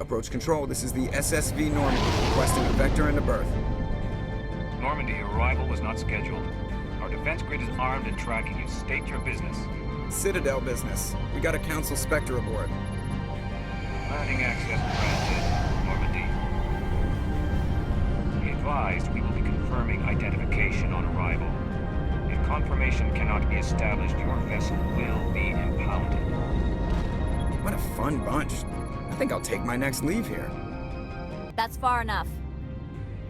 Approach control, this is the SSV Normandy, requesting a vector and a berth. Normandy, your arrival was not scheduled. Our defense grid is armed and tracking you. State your business. Citadel business. We got a Council Spectre aboard. Landing access granted, Normandy. Be advised, we will be confirming identification on arrival. If confirmation cannot be established, your vessel will be impounded. What a fun bunch. I think I'll take my next leave here. That's far enough.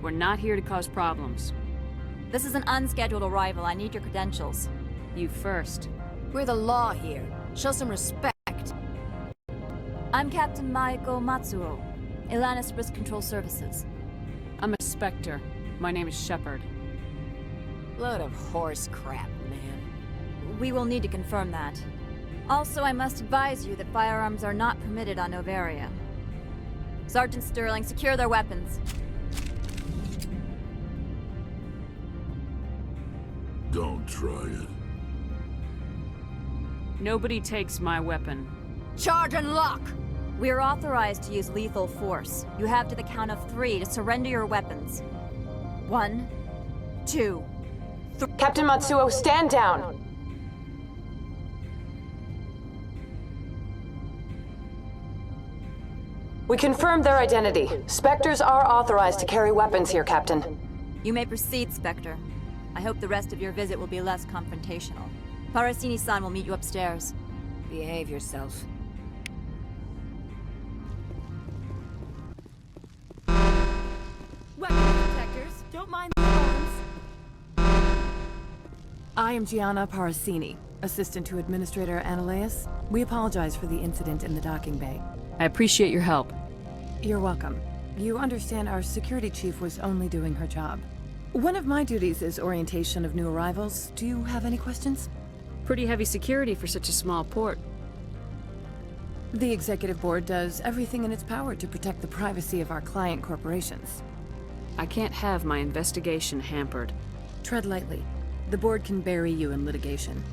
We're not here to cause problems. This is an unscheduled arrival. I need your credentials. You first. We're the law here. Show some respect. I'm Captain Maiko Matsuo, Ilanis Risk Control Services. I'm a Spectre. My name is Shepard. Load of horse crap, man. We will need to confirm that. Also, I must advise you that firearms are not permitted on Noveria. Sergeant Sterling, secure their weapons. Don't try it. Nobody takes my weapon. Charge and lock! We're authorized to use lethal force. You have to the count of 3 to surrender your weapons. 1, 2, 3. Captain Matsuo, stand down! We confirmed their identity. Spectres are authorized to carry weapons here, Captain. You may proceed, Spectre. I hope the rest of your visit will be less confrontational. Parasini-san will meet you upstairs. Behave yourself. Weapon detectors, don't mind the alarms. I am Gianna Parasini, assistant to Administrator Ananias. We apologize for the incident in the docking bay. I appreciate your help. You're welcome. You understand our security chief was only doing her job. One of my duties is orientation of new arrivals. Do you have any questions? Pretty heavy security for such a small port. The Executive Board does everything in its power to protect the privacy of our client corporations. I can't have my investigation hampered. Tread lightly. The Board can bury you in litigation.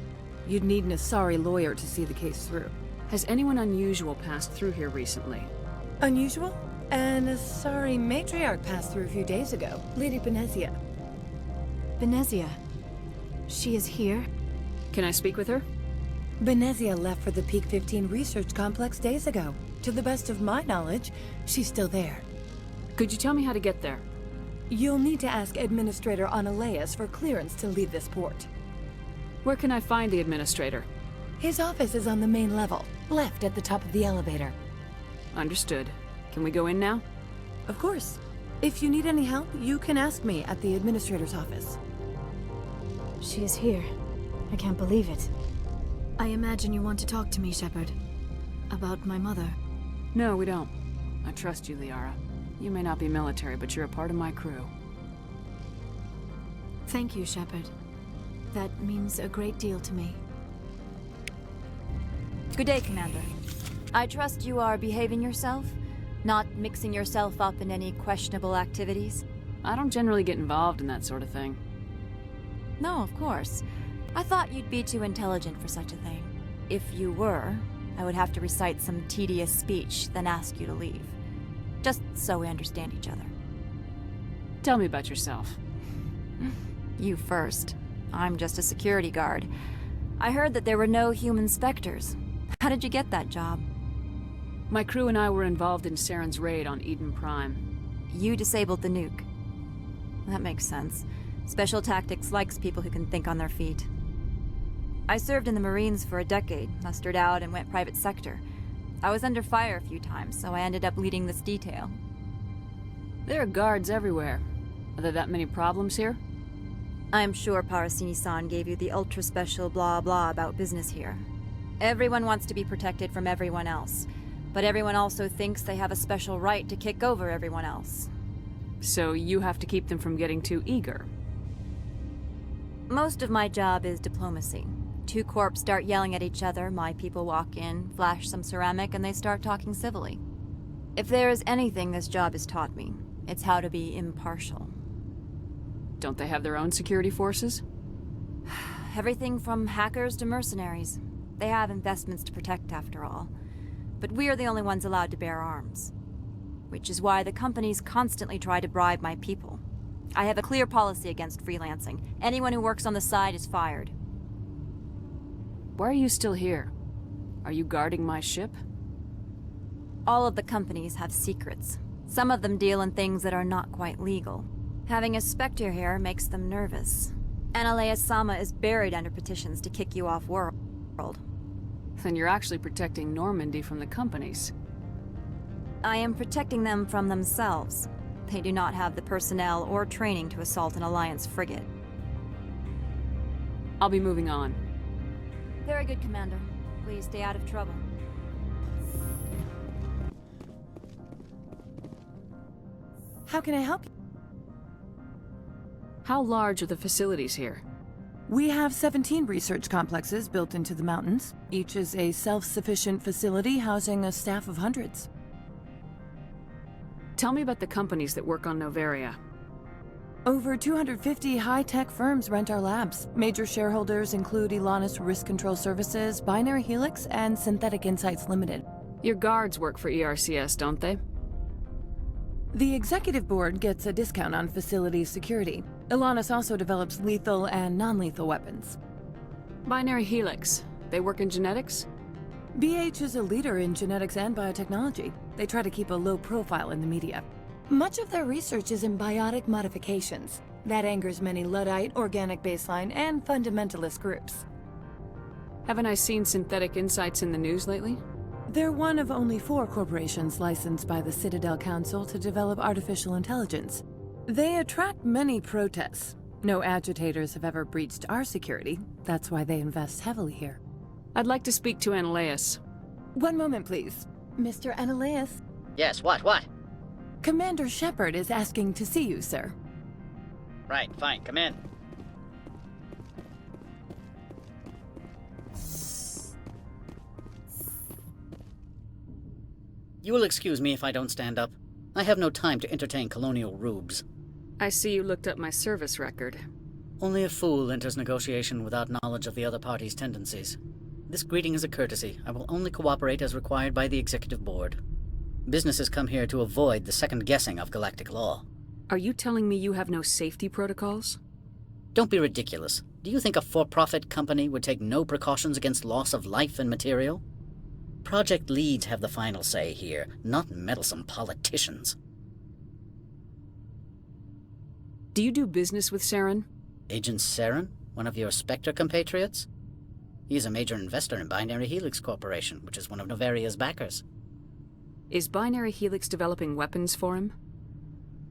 You'd need an Asari lawyer to see the case through. Has anyone unusual passed through here recently? Unusual? An Asari matriarch passed through a few days ago. Lady Benezia. Benezia. She is here? Can I speak with her? Benezia left for the Peak 15 research complex days ago. To the best of my knowledge, she's still there. Could you tell me how to get there? You'll need to ask Administrator Ananias for clearance to leave this port. Where can I find the Administrator? His office is on the main level, left at the top of the elevator. Understood. Can we go in now? Of course. If you need any help, you can ask me at the Administrator's office. She is here. I can't believe it. I imagine you want to talk to me, Shepard. About my mother. No, we don't. I trust you, Liara. You may not be military, but you're a part of my crew. Thank you, Shepard. That means a great deal to me. Good day, Commander. I trust you are behaving yourself? Not mixing yourself up in any questionable activities? I don't generally get involved in that sort of thing. No, of course. I thought you'd be too intelligent for such a thing. If you were, I would have to recite some tedious speech, then ask you to leave. Just so we understand each other. Tell me about yourself. You first. I'm just a security guard. I heard that there were no human specters. How did you get that job? My crew and I were involved in Saren's raid on Eden Prime. You disabled the nuke. That makes sense. Special Tactics likes people who can think on their feet. I served in the Marines for a decade, mustered out and went private sector. I was under fire a few times, so I ended up leading this detail. There are guards everywhere. Are there that many problems here? I'm sure Parasini-san gave you the ultra-special blah-blah about business here. Everyone wants to be protected from everyone else, but everyone also thinks they have a special right to kick over everyone else. So you have to keep them from getting too eager. Most of my job is diplomacy. Two corps start yelling at each other, my people walk in, flash some ceramic, and they start talking civilly. If there is anything this job has taught me, it's how to be impartial. Don't they have their own security forces? Everything from hackers to mercenaries. They have investments to protect, after all. But we're the only ones allowed to bear arms. which is why the companies constantly try to bribe my people. I have a clear policy against freelancing. Anyone who works on the side is fired. Why are you still here? Are you guarding my ship? All of the companies have secrets. Some of them deal in things that are not quite legal. Having a Spectre here makes them nervous. Analea-sama is buried under petitions to kick you off world. Then you're actually protecting Normandy from the companies. I am protecting them from themselves. They do not have the personnel or training to assault an Alliance frigate. I'll be moving on. Very good, Commander. Please stay out of trouble. How can I help you? How large are the facilities here? We have 17 research complexes built into the mountains. Each is a self-sufficient facility housing a staff of hundreds. Tell me about the companies that work on Noveria. Over 250 high-tech firms rent our labs. Major shareholders include Elanus Risk Control Services, Binary Helix, and Synthetic Insights Limited. Your guards work for ERCS, don't they? The executive board gets a discount on facility security. Elanus also develops lethal and non-lethal weapons. Binary Helix. They work in genetics? BH is a leader in genetics and biotechnology. They try to keep a low profile in the media. Much of their research is in biotic modifications. That angers many Luddite, organic baseline, and fundamentalist groups. Haven't I seen Synthetic Insights in the news lately? They're one of only 4 corporations licensed by the Citadel Council to develop artificial intelligence. They attract many protests. No agitators have ever breached our security. That's why they invest heavily here. I'd like to speak to Analeus. One moment, please. Mr. Analeus? Yes, what? Commander Shepard is asking to see you, sir. Right, fine, come in. You will excuse me if I don't stand up. I have no time to entertain colonial rubes. I see you looked up my service record. Only a fool enters negotiation without knowledge of the other party's tendencies. This greeting is a courtesy. I will only cooperate as required by the Executive Board. Businesses come here to avoid the second guessing of galactic law. Are you telling me you have no safety protocols? Don't be ridiculous. Do you think a for-profit company would take no precautions against loss of life and material? Project leads have the final say here, not meddlesome politicians. Do you do business with Saren? Agent Saren? One of your Spectre compatriots? He is a major investor in Binary Helix Corporation, which is one of Noveria's backers. Is Binary Helix developing weapons for him?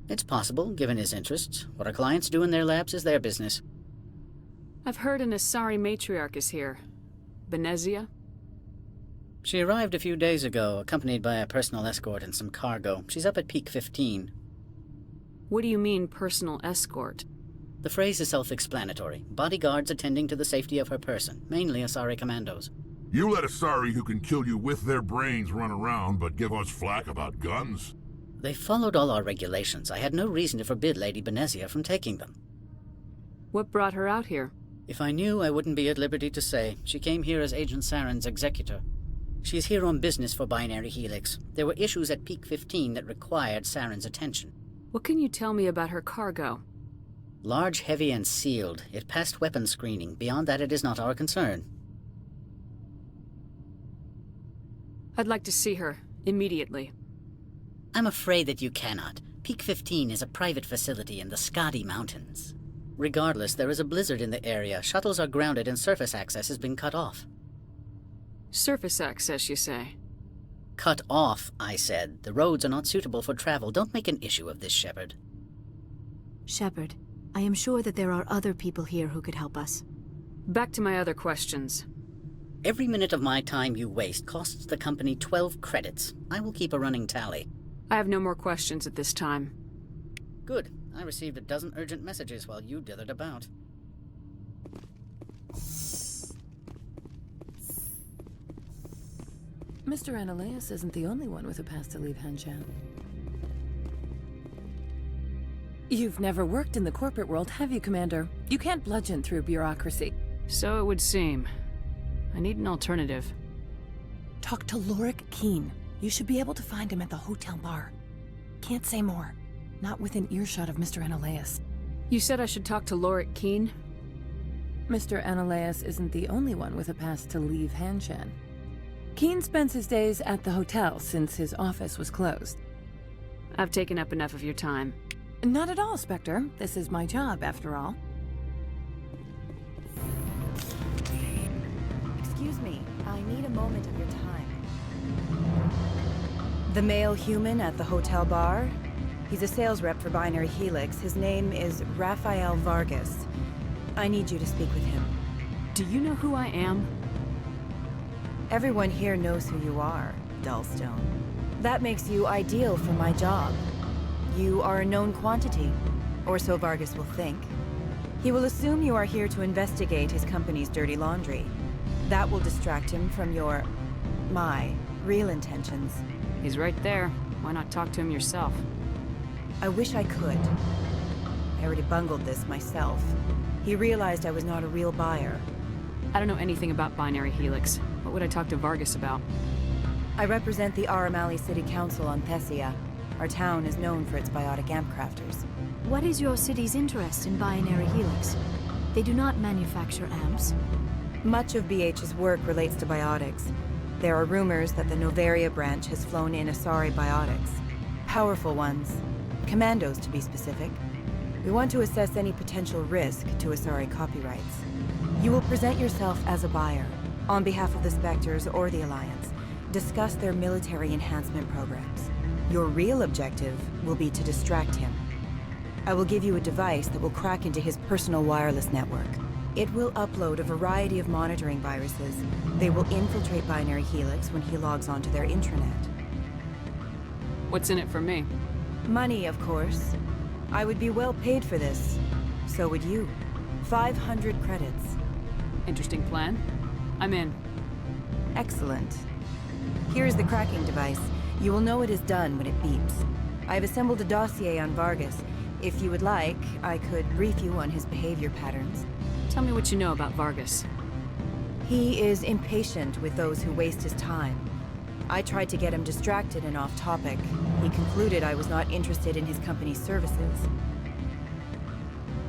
It's possible, given his interests. What our clients do in their labs is their business. I've heard an Asari matriarch is here. Benezia? She arrived a few days ago, accompanied by a personal escort and some cargo. She's up at Peak 15. What do you mean, personal escort? The phrase is self-explanatory. Bodyguards attending to the safety of her person, mainly Asari commandos. You let Asari who can kill you with their brains run around, but give us flack about guns? They followed all our regulations. I had no reason to forbid Lady Benezia from taking them. What brought her out here? If I knew, I wouldn't be at liberty to say. She came here as Agent Saren's executor. She is here on business for Binary Helix. There were issues at Peak 15 that required Saren's attention. What can you tell me about her cargo? Large, heavy, and sealed. It passed weapons screening. Beyond that, it is not our concern. I'd like to see her, immediately. I'm afraid that you cannot. Peak 15 is a private facility in the Skadi Mountains. Regardless, there is a blizzard in the area. Shuttles are grounded and surface access has been cut off. Surface access, you say? Cut off, I said. The roads are not suitable for travel. Don't make an issue of this, Shepard. Shepard, I am sure that there are other people here who could help us. Back to my other questions. Every minute of my time you waste costs the company 12 credits. I will keep a running tally. I have no more questions at this time. Good. I received a dozen urgent messages while you dithered about. Mr. Analeus isn't the only one with a pass to leave Hanshan. You've never worked in the corporate world, have you, Commander? You can't bludgeon through bureaucracy. So it would seem. I need an alternative. Talk to Lorik Keen. You should be able to find him at the hotel bar. can't say more. Not within earshot of Mr. Analaeus. You said I should talk to Lorik Keen? Mr. Analaeus isn't the only one with a pass to leave Hanshan. Keen spends his days at the hotel since his office was closed. I've taken up enough of your time. Not at all, Spectre. This is my job, after all. Excuse me, I need a moment of your time. The male human at the hotel bar? He's a sales rep for Binary Helix. His name is Rafael Vargas. I need you to speak with him. Do you know who I am? Everyone here knows who you are, Dullstone. That makes you ideal for my job. You are a known quantity, or so Vargas will think. He will assume you are here to investigate his company's dirty laundry. That will distract him from my real intentions. He's right there. Why not talk to him yourself? I wish I could. I already bungled this myself. He realized I was not a real buyer. I don't know anything about Binary Helix. What would I talk to Vargas about? I represent the Aramali City Council on Thessia. Our town is known for its biotic amp crafters. What is your city's interest in Binary Helix? They do not manufacture amps. Much of BH's work relates to biotics. There are rumors that the Noveria branch has flown in Asari biotics. Powerful ones. Commandos, to be specific. We want to assess any potential risk to Asari copyrights. You will present yourself as a buyer, on behalf of the Spectres or the Alliance. Discuss their military enhancement programs. Your real objective will be to distract him. I will give you a device that will crack into his personal wireless network. It will upload a variety of monitoring viruses. They will infiltrate Binary Helix when he logs onto their intranet. What's in it for me? Money, of course. I would be well paid for this. So would you. 500 credits. Interesting plan. I'm in. Excellent. Here's the cracking device. You will know it is done when it beeps. I've assembled a dossier on Vargas. If you would like, I could brief you on his behavior patterns. Tell me what you know about Vargas. He is impatient with those who waste his time. I tried to get him distracted and off topic. He concluded I was not interested in his company's services.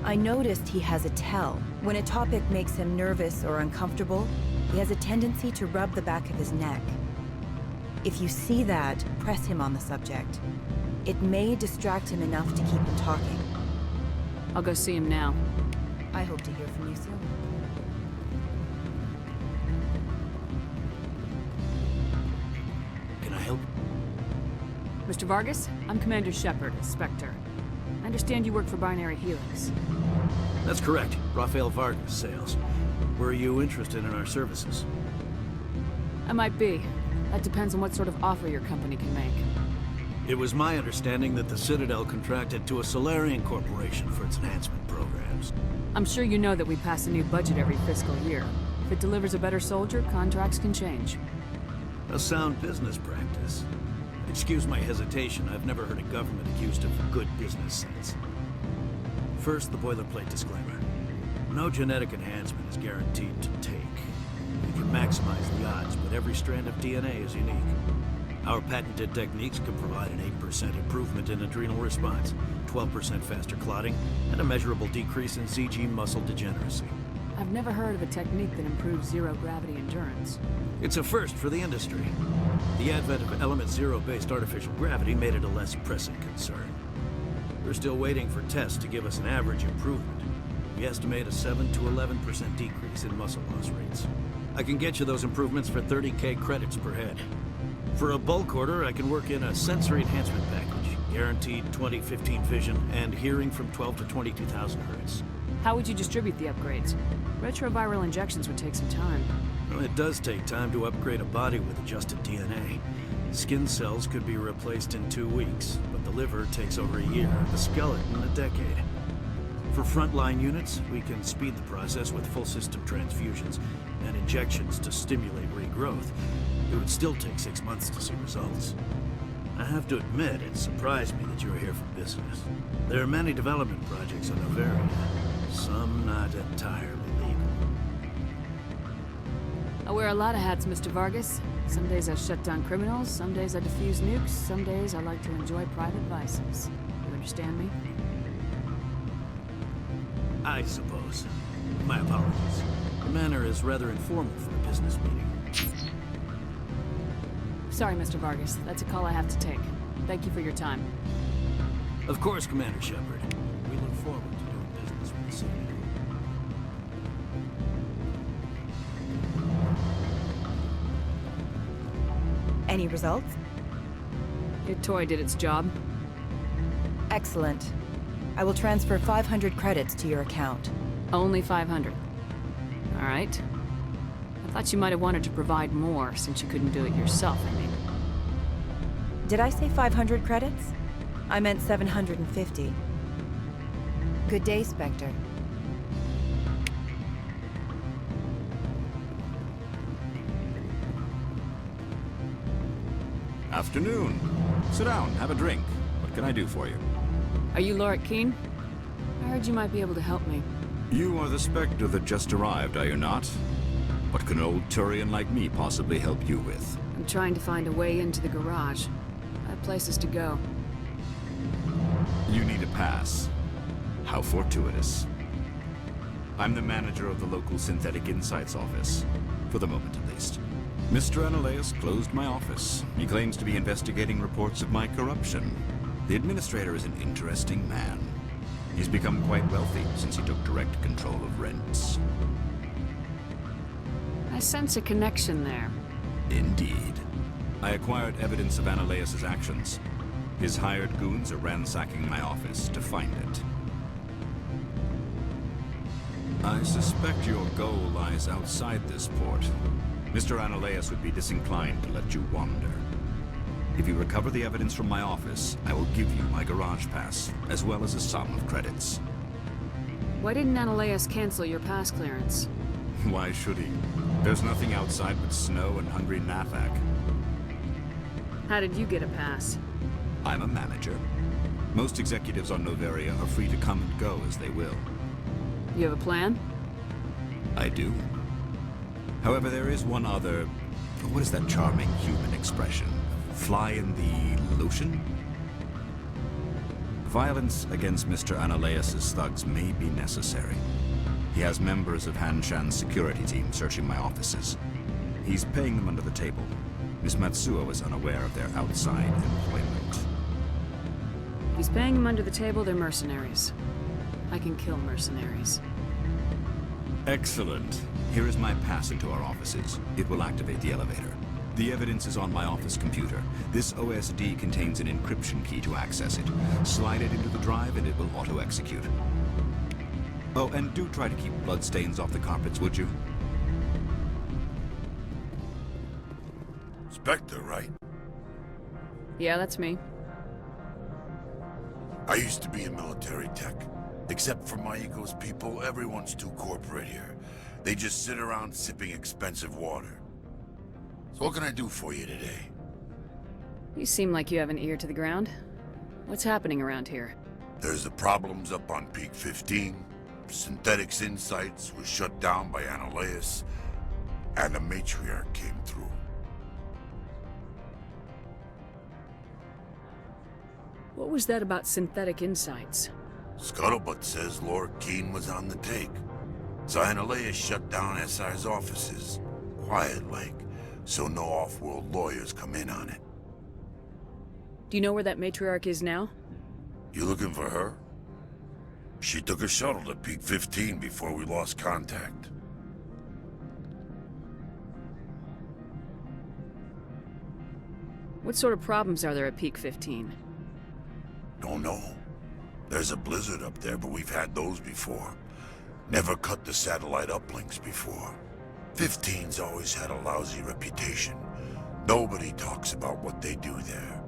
I noticed he has a tell. When a topic makes him nervous or uncomfortable, he has a tendency to rub the back of his neck. If you see that, press him on the subject. It may distract him enough to keep him talking. I'll go see him now. I hope to hear from you soon. Can I help? Mr. Vargas, I'm Commander Shepard, Spectre. I understand you work for Binary Helix. That's correct. Rafael Vargas, sales. Were you interested in our services? I might be. That depends on what sort of offer your company can make. It was my understanding that the Citadel contracted to a Solarian corporation for its enhancement programs. I'm sure you know that we pass a new budget every fiscal year. If it delivers a better soldier, contracts can change. A sound business practice. Excuse my hesitation, I've never heard a government accused of good business sense. First, the boilerplate disclaimer. No genetic enhancement is guaranteed to take. We can maximize the odds, but every strand of DNA is unique. Our patented techniques can provide an 8% improvement in adrenal response, 12% faster clotting, and a measurable decrease in CG muscle degeneracy. I've never heard of a technique that improves zero-gravity endurance. It's a first for the industry. The advent of element zero-based artificial gravity made it a less pressing concern. We're still waiting for tests to give us an average improvement. We estimate a 7 to 11% decrease in muscle loss rates. I can get you those improvements for 30K credits per head. For a bulk order, I can work in a sensory enhancement package, guaranteed 20/15 vision, and hearing from 12 to 22,000 hertz. How would you distribute the upgrades? Retroviral injections would take some time. Well, it does take time to upgrade a body with adjusted DNA. Skin cells could be replaced in 2 weeks, but the liver takes over a year, the skeleton a decade. For frontline units, we can speed the process with full system transfusions and injections to stimulate regrowth. It would still take 6 months to see results. I have to admit, it surprised me that you were here for business. There are many development projects on Noveria, some not entirely legal. I wear a lot of hats, Mr. Vargas. Some days I shut down criminals, some days I defuse nukes, some days I like to enjoy private vices. You understand me? I suppose. My apologies. The manner is rather informal for a business meeting. Sorry, Mr. Vargas. That's a call I have to take. Thank you for your time. Of course, Commander Shepard. We look forward to doing business with the city. Any results? Your toy did its job. Excellent. I will transfer 500 credits to your account. Only 500. All right. I thought you might have wanted to provide more, since you couldn't do it yourself, I mean. Did I say 500 credits? I meant 750. Good day, Spectre. Afternoon. Sit down, have a drink. What can I do for you? Are you Lorik Keene? I heard you might be able to help me. You are the Spectre that just arrived, are you not? What can an old Turian like me possibly help you with? I'm trying to find a way into the garage. I have places to go. You need a pass. How fortuitous. I'm the manager of the local Synthetic Insights office. For the moment, at least. Mr. Analaeus closed my office. He claims to be investigating reports of my corruption. The administrator is an interesting man. He's become quite wealthy since he took direct control of rents. I sense a connection there. Indeed. I acquired evidence of Analaeus' actions. His hired goons are ransacking my office to find it. I suspect your goal lies outside this port. Mr. Analaeus would be disinclined to let you wander. If you recover the evidence from my office, I will give you my garage pass, as well as a sum of credits. Why didn't Analaeus cancel your pass clearance? Why should he? There's nothing outside but snow and hungry Nathak. How did you get a pass? I'm a manager. Most executives on Noveria are free to come and go as they will. You have a plan? I do. However, there is one other... What is that charming human expression? Fly in the lotion? Violence against Mr. Analaeus' thugs may be necessary. He has members of Hanshan's security team searching my offices. He's paying them under the table. Miss Matsuo is unaware of their outside employment. If he's paying them under the table, they're mercenaries. I can kill mercenaries. Excellent. Here is my pass into our offices. It will activate the elevator. The evidence is on my office computer. This OSD contains an encryption key to access it. Slide it into the drive and it will auto-execute. Oh, and do try to keep bloodstains off the carpets, would you? Spectre, right? Yeah, that's me. I used to be in military tech. Except for my ego's people, everyone's too corporate here. They just sit around sipping expensive water. So what can I do for you today? You seem like you have an ear to the ground. What's happening around here? There's the problems up on Peak 15. Synthetics Insights was shut down by Analaeus. And the matriarch came through. What was that about Synthetic Insights? Scuttlebutt says Lorik Keene was on the take. So Analaeus shut down SI's offices. Quiet-like, so no off-world lawyers come in on it. Do you know where that matriarch is now? You looking for her? She took a shuttle to Peak 15 before we lost contact. What sort of problems are there at Peak 15? Don't know. There's a blizzard up there, but we've had those before. Never cut the satellite uplinks before. 15's always had a lousy reputation. Nobody talks about what they do there.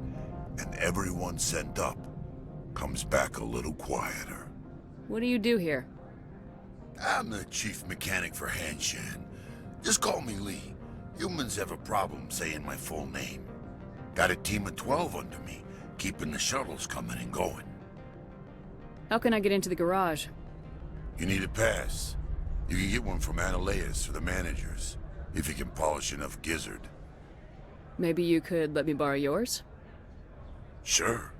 And everyone sent up comes back a little quieter. What do you do here? I'm the chief mechanic for Hanshan. Just call me Lee. Humans have a problem saying my full name. Got a team of 12 under me, keeping the shuttles coming and going. How can I get into the garage? You need a pass. You can get one from Analaeus or the managers. If you can polish enough gizzard. Maybe you could let me borrow yours? Sure.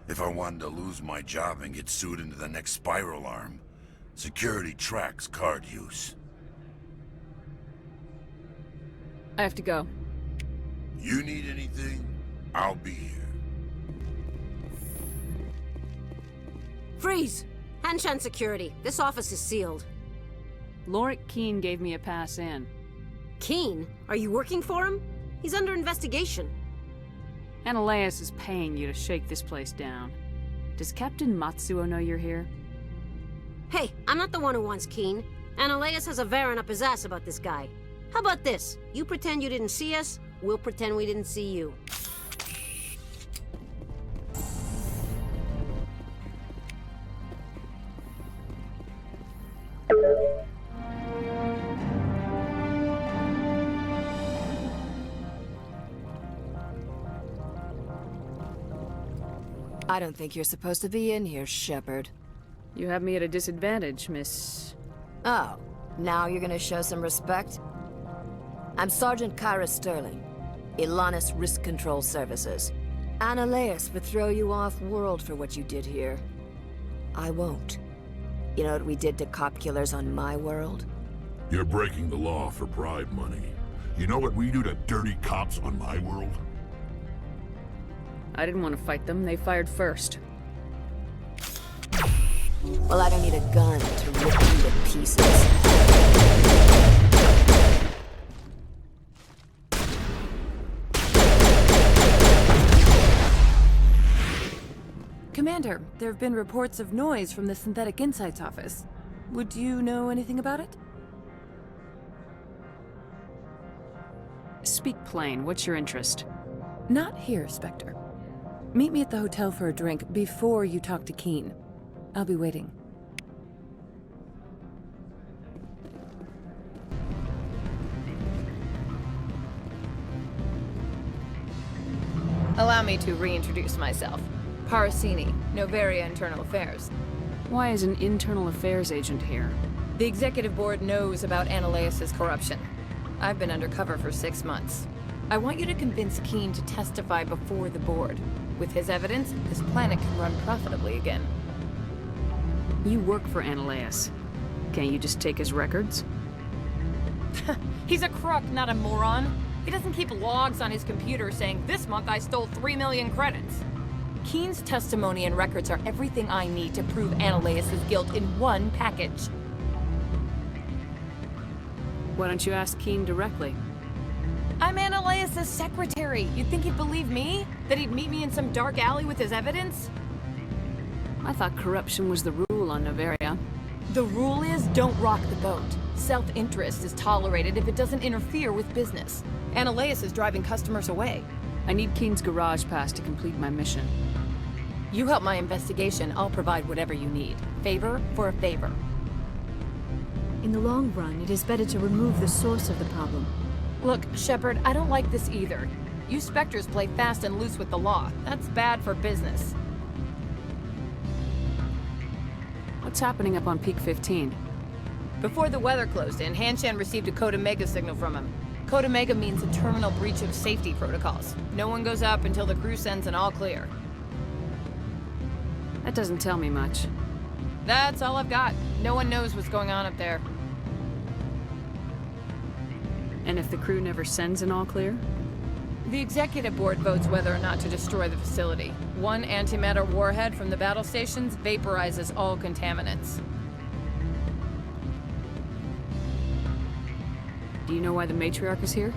If I wanted to lose my job and get sued into the next spiral arm. Security tracks card use. I have to go. You need anything? I'll be here. Freeze! Hanshan security. This office is sealed. Lorik Keene gave me a pass in. Keene? Are you working for him? He's under investigation. Analeas is paying you to shake this place down. Does Captain Matsuo know you're here? Hey, I'm not the one who wants Keene. Analeas has a Varen up his ass about this guy. How about this? You pretend you didn't see us, we'll pretend we didn't see you. I don't think you're supposed to be in here, Shepard. You have me at a disadvantage, Miss... Oh, now you're gonna show some respect? I'm Sergeant Kyra Sterling, Ilanis Risk Control Services. Analeas would throw you off-world for what you did here. I won't. You know what we did to cop killers on my world? You're breaking the law for bribe money. You know what we do to dirty cops on my world? I didn't want to fight them. They fired first. Well, I don't need a gun to rip you to pieces. Commander, there have been reports of noise from the Synthetic Insights office. Would you know anything about it? Speak plain. What's your interest? Not here, Spectre. Meet me at the hotel for a drink before you talk to Keene. I'll be waiting. Allow me to reintroduce myself. Parasini, Noveria Internal Affairs. Why is an internal affairs agent here? The executive board knows about Analeas' corruption. I've been undercover for 6 months. I want you to convince Keene to testify before the board. With his evidence, this planet can run profitably again. You work for Analeas. Can't you just take his records? He's a crook, not a moron. He doesn't keep logs on his computer saying, "This month I stole 3 million credits." Keene's testimony and records are everything I need to prove Analeas' guilt in one package. Why don't you ask Keene directly? I'm Analeas' secretary. You'd think he'd believe me? That he'd meet me in some dark alley with his evidence? I thought corruption was the rule on Noveria. The rule is, don't rock the boat. Self-interest is tolerated if it doesn't interfere with business. Analeas is driving customers away. I need Keene's garage pass to complete my mission. You help my investigation, I'll provide whatever you need. Favor for a favor. In the long run, it is better to remove the source of the problem. Look, Shepard, I don't like this either. You Spectres play fast and loose with the law. That's bad for business. What's happening up on Peak 15? Before the weather closed in, Hanshan received a Code Omega signal from him. Code Omega means a terminal breach of safety protocols. No one goes up until the crew sends an all clear. That doesn't tell me much. That's all I've got. No one knows what's going on up there. And if the crew never sends an all clear? The executive board votes whether or not to destroy the facility. One antimatter warhead from the battle stations vaporizes all contaminants. Do you know why the matriarch is here?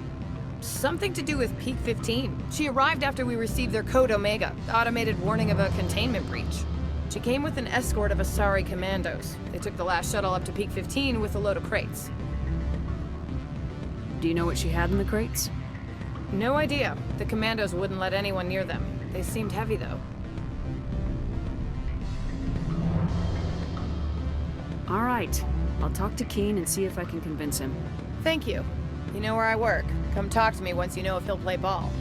Something to do with Peak 15. She arrived after we received their Code Omega, automated warning of a containment breach. She came with an escort of Asari commandos. They took the last shuttle up to Peak 15 with a load of crates. Do you know what she had in the crates? No idea. The commandos wouldn't let anyone near them. They seemed heavy, though. All right. I'll talk to Keene and see if I can convince him. Thank you. You know where I work. Come talk to me once you know if he'll play ball.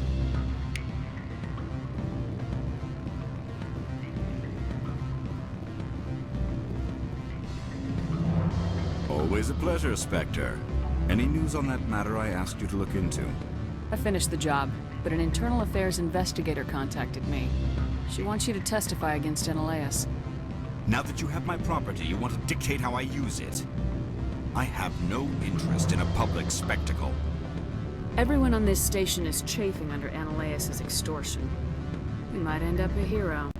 Always a pleasure, Spectre. Any news on that matter I asked you to look into? I finished the job, but an internal affairs investigator contacted me. She wants you to testify against Analeas. Now that you have my property, you want to dictate how I use it. I have no interest in a public spectacle. Everyone on this station is chafing under Analeas' extortion. We might end up a hero.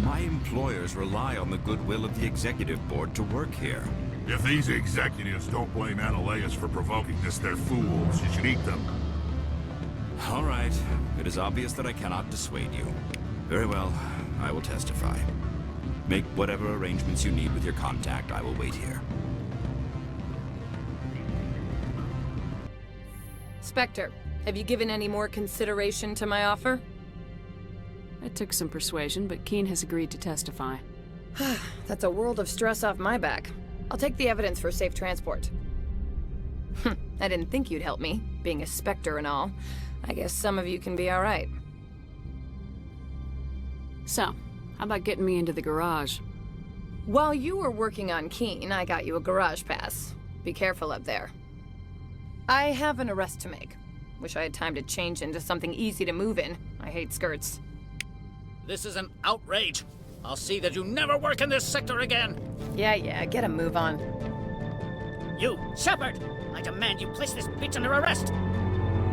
My employers rely on the goodwill of the executive board to work here. If these executives don't blame Analeas for provoking this, they're fools. You should eat them. All right. It is obvious that I cannot dissuade you. Very well. I will testify. Make whatever arrangements you need with your contact. I will wait here. Spectre, have you given any more consideration to my offer? It took some persuasion, but Keen has agreed to testify. That's a world of stress off my back. I'll take the evidence for safe transport. I didn't think you'd help me, being a Spectre and all. I guess some of you can be alright. So, how about getting me into the garage? While you were working on Keen, I got you a garage pass. Be careful up there. I have an arrest to make. Wish I had time to change into something easy to move in. I hate skirts. This is an outrage. I'll see that you never work in this sector again. Yeah, get a move on. You, Shepard! I demand you place this bitch under arrest!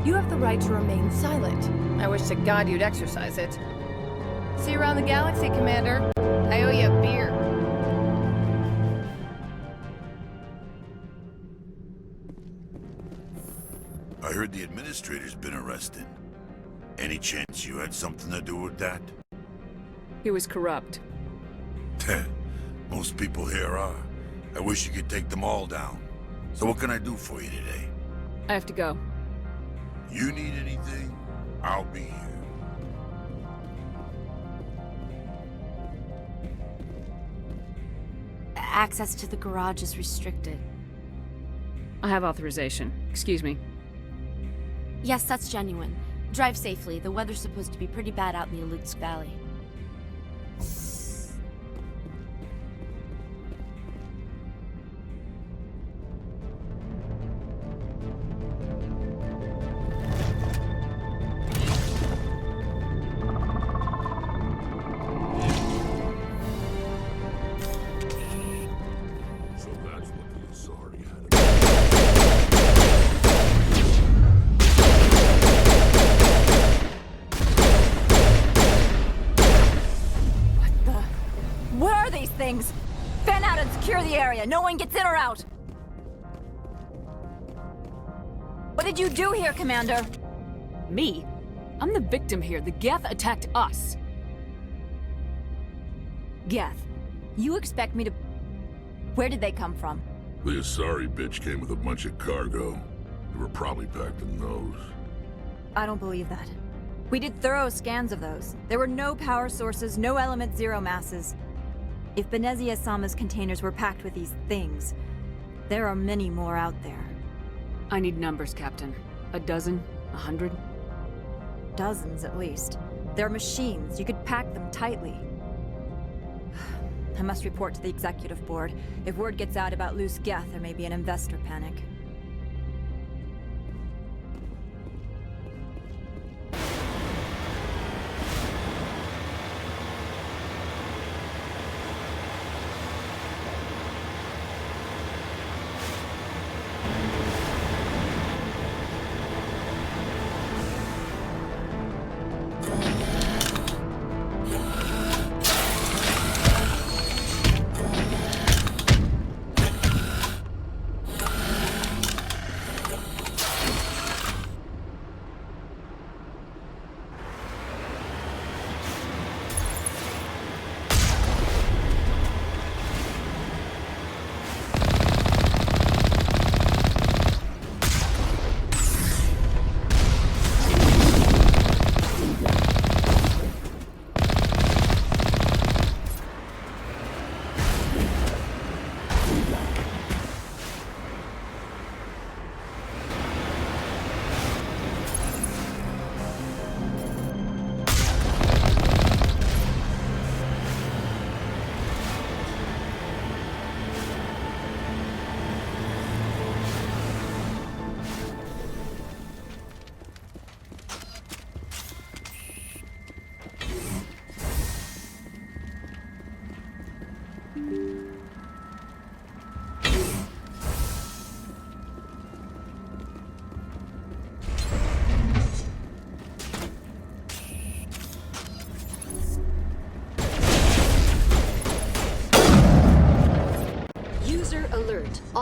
You have the right to remain silent. I wish to God you'd exercise it. See you around the galaxy, Commander. I owe you a beer. I heard the administrator's been arrested. Any chance you had something to do with that? He was corrupt. Most people here are. I wish you could take them all down. So what can I do for you today? I have to go. You need anything? I'll be here. Access to the garage is restricted. I have authorization. Excuse me. Yes, that's genuine. Drive safely. The weather's supposed to be pretty bad out in the Alutsk Valley. Things. Fan out and secure the area. No one gets in or out. What did you do here, Commander? Me? I'm the victim here. The Geth attacked us. Geth? You expect me to... Where did they come from? The Asari bitch came with a bunch of cargo. They were probably packed in those. I don't believe that. We did thorough scans of those. There were no power sources, no element zero masses. If Benezia Sama's containers were packed with these things, there are many more out there. I need numbers, Captain. A dozen? 100? Dozens, at least. They're machines. You could pack them tightly. I must report to the executive board. If word gets out about loose Geth, there may be an investor panic.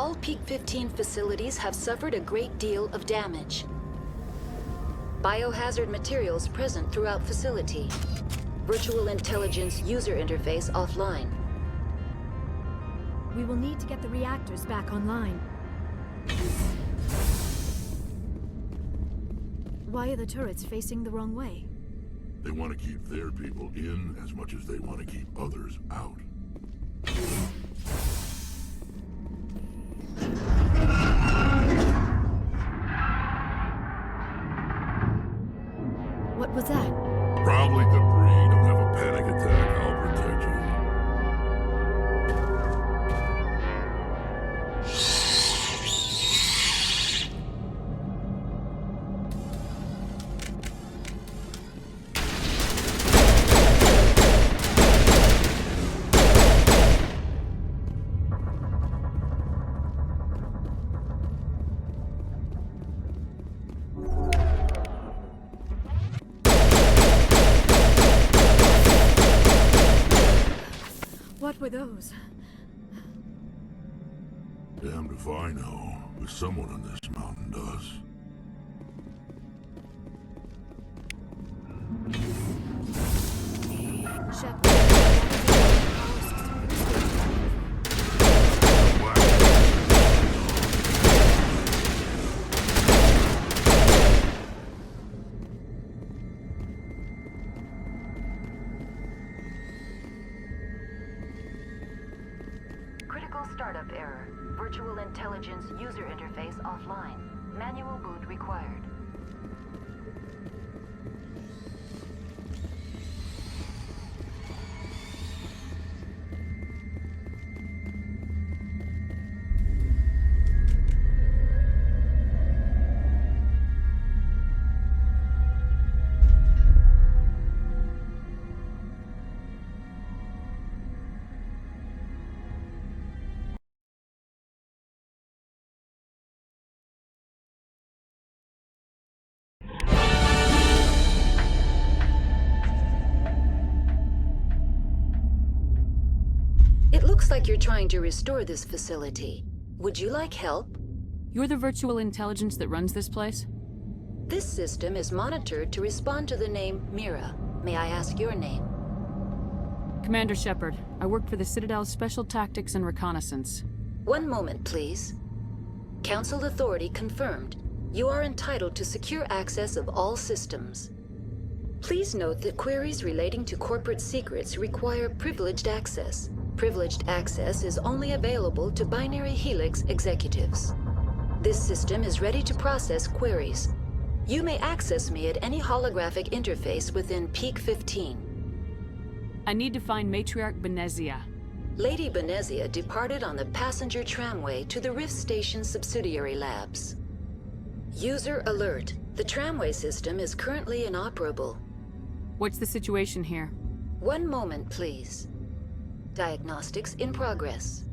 All Peak 15 facilities have suffered a great deal of damage. Biohazard materials present throughout facility. Virtual intelligence user interface offline. We will need to get the reactors back online. Why are the turrets facing the wrong way? They want to keep their people in as much as they want to keep others out. What was that? Probably debris. Don't have a panic attack. I'll protect you. What were those? Damned if I know, but someone on this mountain does. Critical startup error. Virtual intelligence user interface offline. Manual boot required. It looks like you're trying to restore this facility. Would you like help? You're the virtual intelligence that runs this place? This system is monitored to respond to the name Mira. May I ask your name? Commander Shepard. I work for the Citadel's Special Tactics and Reconnaissance. One moment, please. Council authority confirmed. You are entitled to secure access of all systems. Please note that queries relating to corporate secrets require privileged access. Privileged access is only available to Binary Helix executives. This system is ready to process queries. You may access me at any holographic interface within Peak 15. I need to find Matriarch Benezia. Lady Benezia departed on the passenger tramway to the Rift Station subsidiary labs. User alert. The tramway system is currently inoperable. What's the situation here? One moment, please. Diagnostics in progress.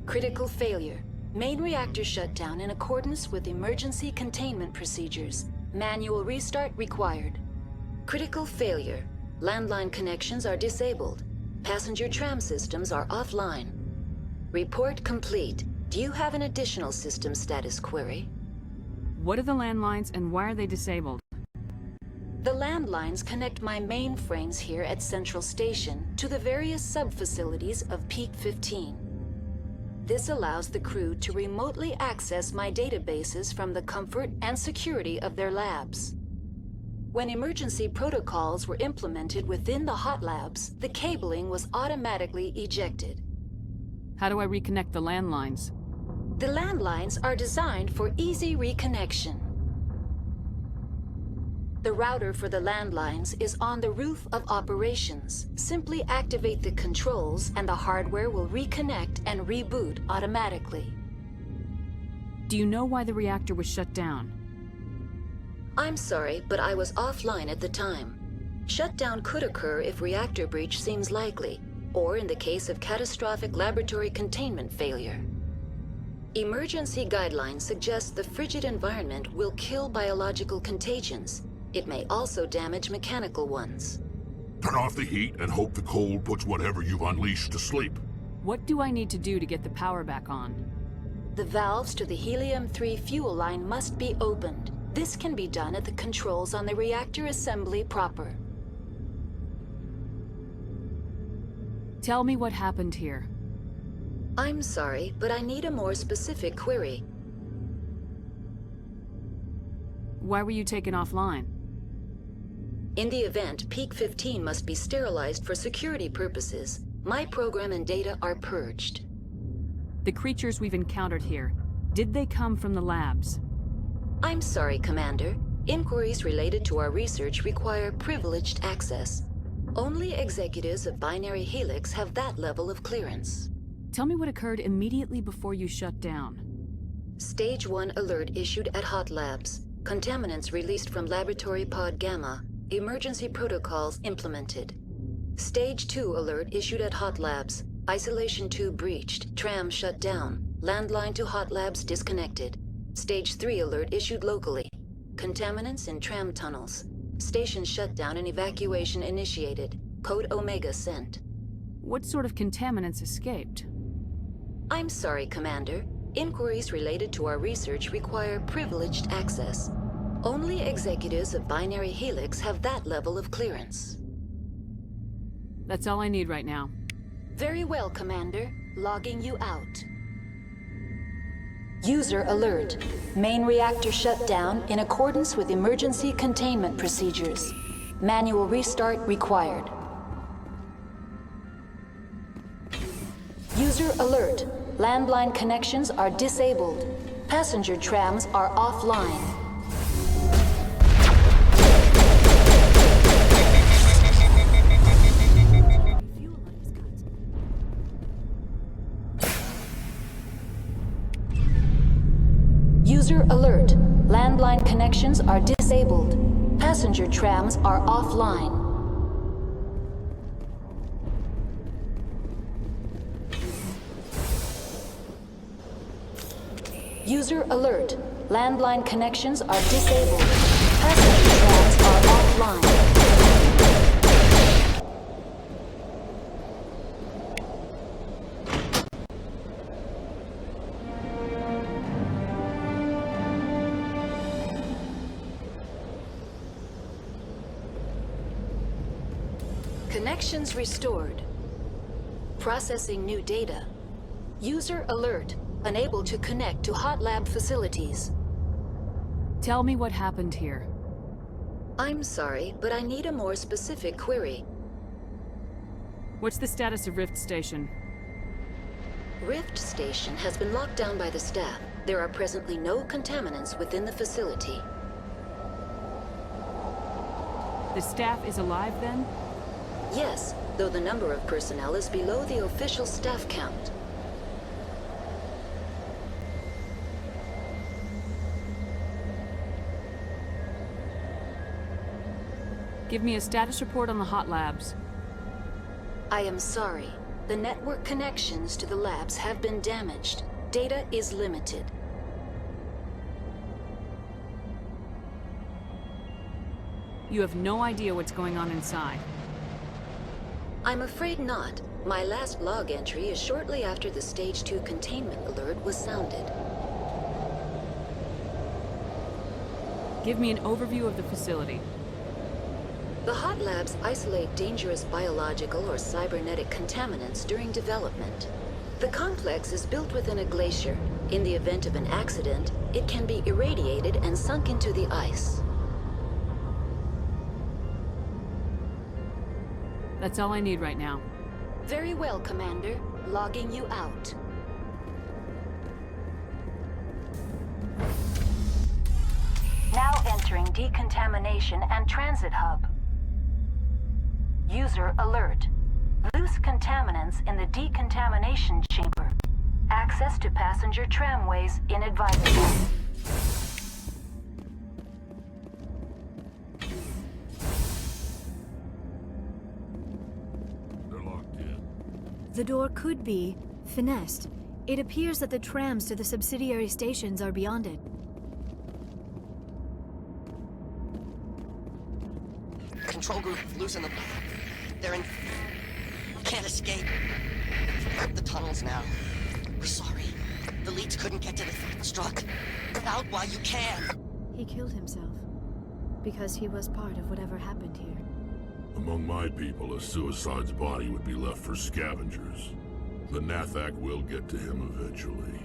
Critical failure. Main reactor shutdown in accordance with emergency containment procedures. Manual restart required. Critical failure. Landline connections are disabled. Passenger tram systems are offline. Report complete. Do you have an additional system status query? What are the landlines and why are they disabled? The landlines connect my mainframes here at Central Station to the various sub-facilities of Peak 15. This allows the crew to remotely access my databases from the comfort and security of their labs. When emergency protocols were implemented within the hot labs, the cabling was automatically ejected. How do I reconnect the landlines? The landlines are designed for easy reconnection. The router for the landlines is on the roof of operations. Simply activate the controls and the hardware will reconnect and reboot automatically. Do you know why the reactor was shut down? I'm sorry, but I was offline at the time. Shutdown could occur if reactor breach seems likely, or in the case of catastrophic laboratory containment failure. Emergency guidelines suggest the frigid environment will kill biological contagions. It may also damage mechanical ones. Turn off the heat and hope the cold puts whatever you've unleashed to sleep. What do I need to do to get the power back on? The valves to the helium-3 fuel line must be opened. This can be done at the controls on the reactor assembly proper. Tell me what happened here. I'm sorry, but I need a more specific query. Why were you taken offline? In the event, Peak 15 must be sterilized for security purposes. My program and data are purged. The creatures we've encountered here, did they come from the labs? I'm sorry, Commander. Inquiries related to our research require privileged access. Only executives of Binary Helix have that level of clearance. Tell me what occurred immediately before you shut down. Stage 1 alert issued at Hot Labs. Contaminants released from Laboratory Pod Gamma. Emergency protocols implemented. Stage 2 alert issued at Hot Labs. Isolation tube breached. Tram shut down. Landline to Hot Labs disconnected. Stage 3 alert issued locally. Contaminants in tram tunnels. Station shutdown and evacuation initiated. Code Omega sent. What sort of contaminants escaped? I'm sorry, Commander. Inquiries related to our research require privileged access. Only executives of Binary Helix have that level of clearance. That's all I need right now. Very well, Commander. Logging you out. User alert. Main reactor shut down in accordance with emergency containment procedures. Manual restart required. User alert. Landline connections are disabled. Passenger trams are offline. User alert. Landline connections are disabled. Passenger trams are offline. User alert. Landline connections are disabled. Passenger trams are offline. Connections restored. Processing new data. User alert. Unable to connect to Hot Lab facilities. Tell me what happened here. I'm sorry, but I need a more specific query. What's the status of Rift Station? Rift Station has been locked down by the staff. There are presently no contaminants within the facility. The staff is alive then? Yes, though the number of personnel is below the official staff count. Give me a status report on the Hot Labs. I am sorry. The network connections to the labs have been damaged. Data is limited. You have no idea what's going on inside. I'm afraid not. My last log entry is shortly after the Stage 2 containment alert was sounded. Give me an overview of the facility. The Hot Labs isolate dangerous biological or cybernetic contaminants during development. The complex is built within a glacier. In the event of an accident, it can be irradiated and sunk into the ice. That's all I need right now. Very well, Commander. Logging you out. Now entering decontamination and transit hub. User alert. Loose contaminants in the decontamination chamber. Access to passenger tramways inadvisable. The door could be finessed. It appears that the trams to the subsidiary stations are beyond it. Control group, loosen them. They're in... Can't escape. The tunnels now. We're sorry. The leech couldn't get to the struck. Get out while you can. He killed himself. Because he was part of whatever happened here. Among my people, a suicide's body would be left for scavengers. The Nathak will get to him eventually.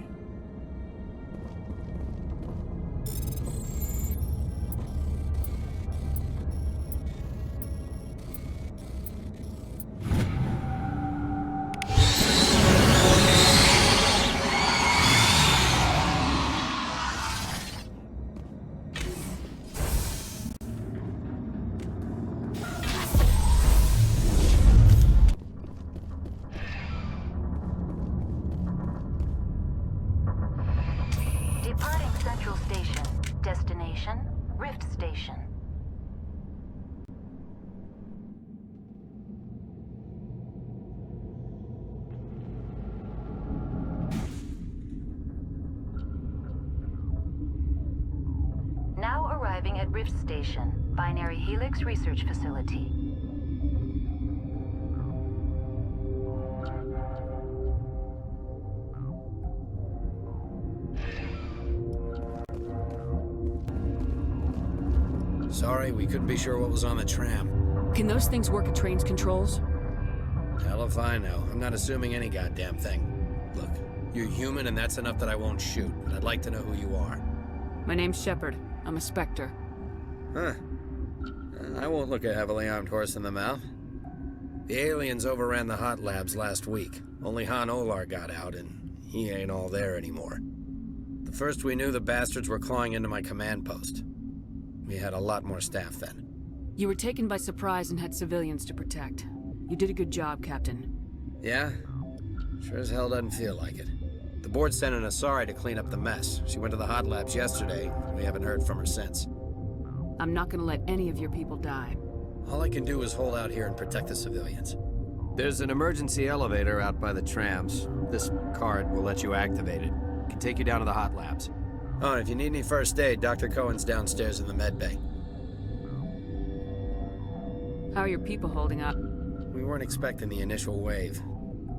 Arriving at Rift Station, Binary Helix Research Facility. Sorry, we couldn't be sure what was on the tram. Can those things work at train's controls? Hell if I know. I'm not assuming any goddamn thing. Look, you're human and that's enough that I won't shoot, but I'd like to know who you are. My name's Shepard. I'm a Spectre. Huh. I won't look a heavily armed horse in the mouth. The aliens overran the hot labs last week. Only Han Olar got out, and he ain't all there anymore. The first we knew, the bastards were clawing into my command post. We had a lot more staff then. You were taken by surprise and had civilians to protect. You did a good job, Captain. Yeah? Sure as hell doesn't feel like it. The board sent an Asari to clean up the mess. She went to the hot labs yesterday. We haven't heard from her since. I'm not gonna let any of your people die. All I can do is hold out here and protect the civilians. There's an emergency elevator out by the trams. This card will let you activate it. It can take you down to the hot labs. Oh, and if you need any first aid, Dr. Cohen's downstairs in the med bay. How are your people holding up? We weren't expecting the initial wave.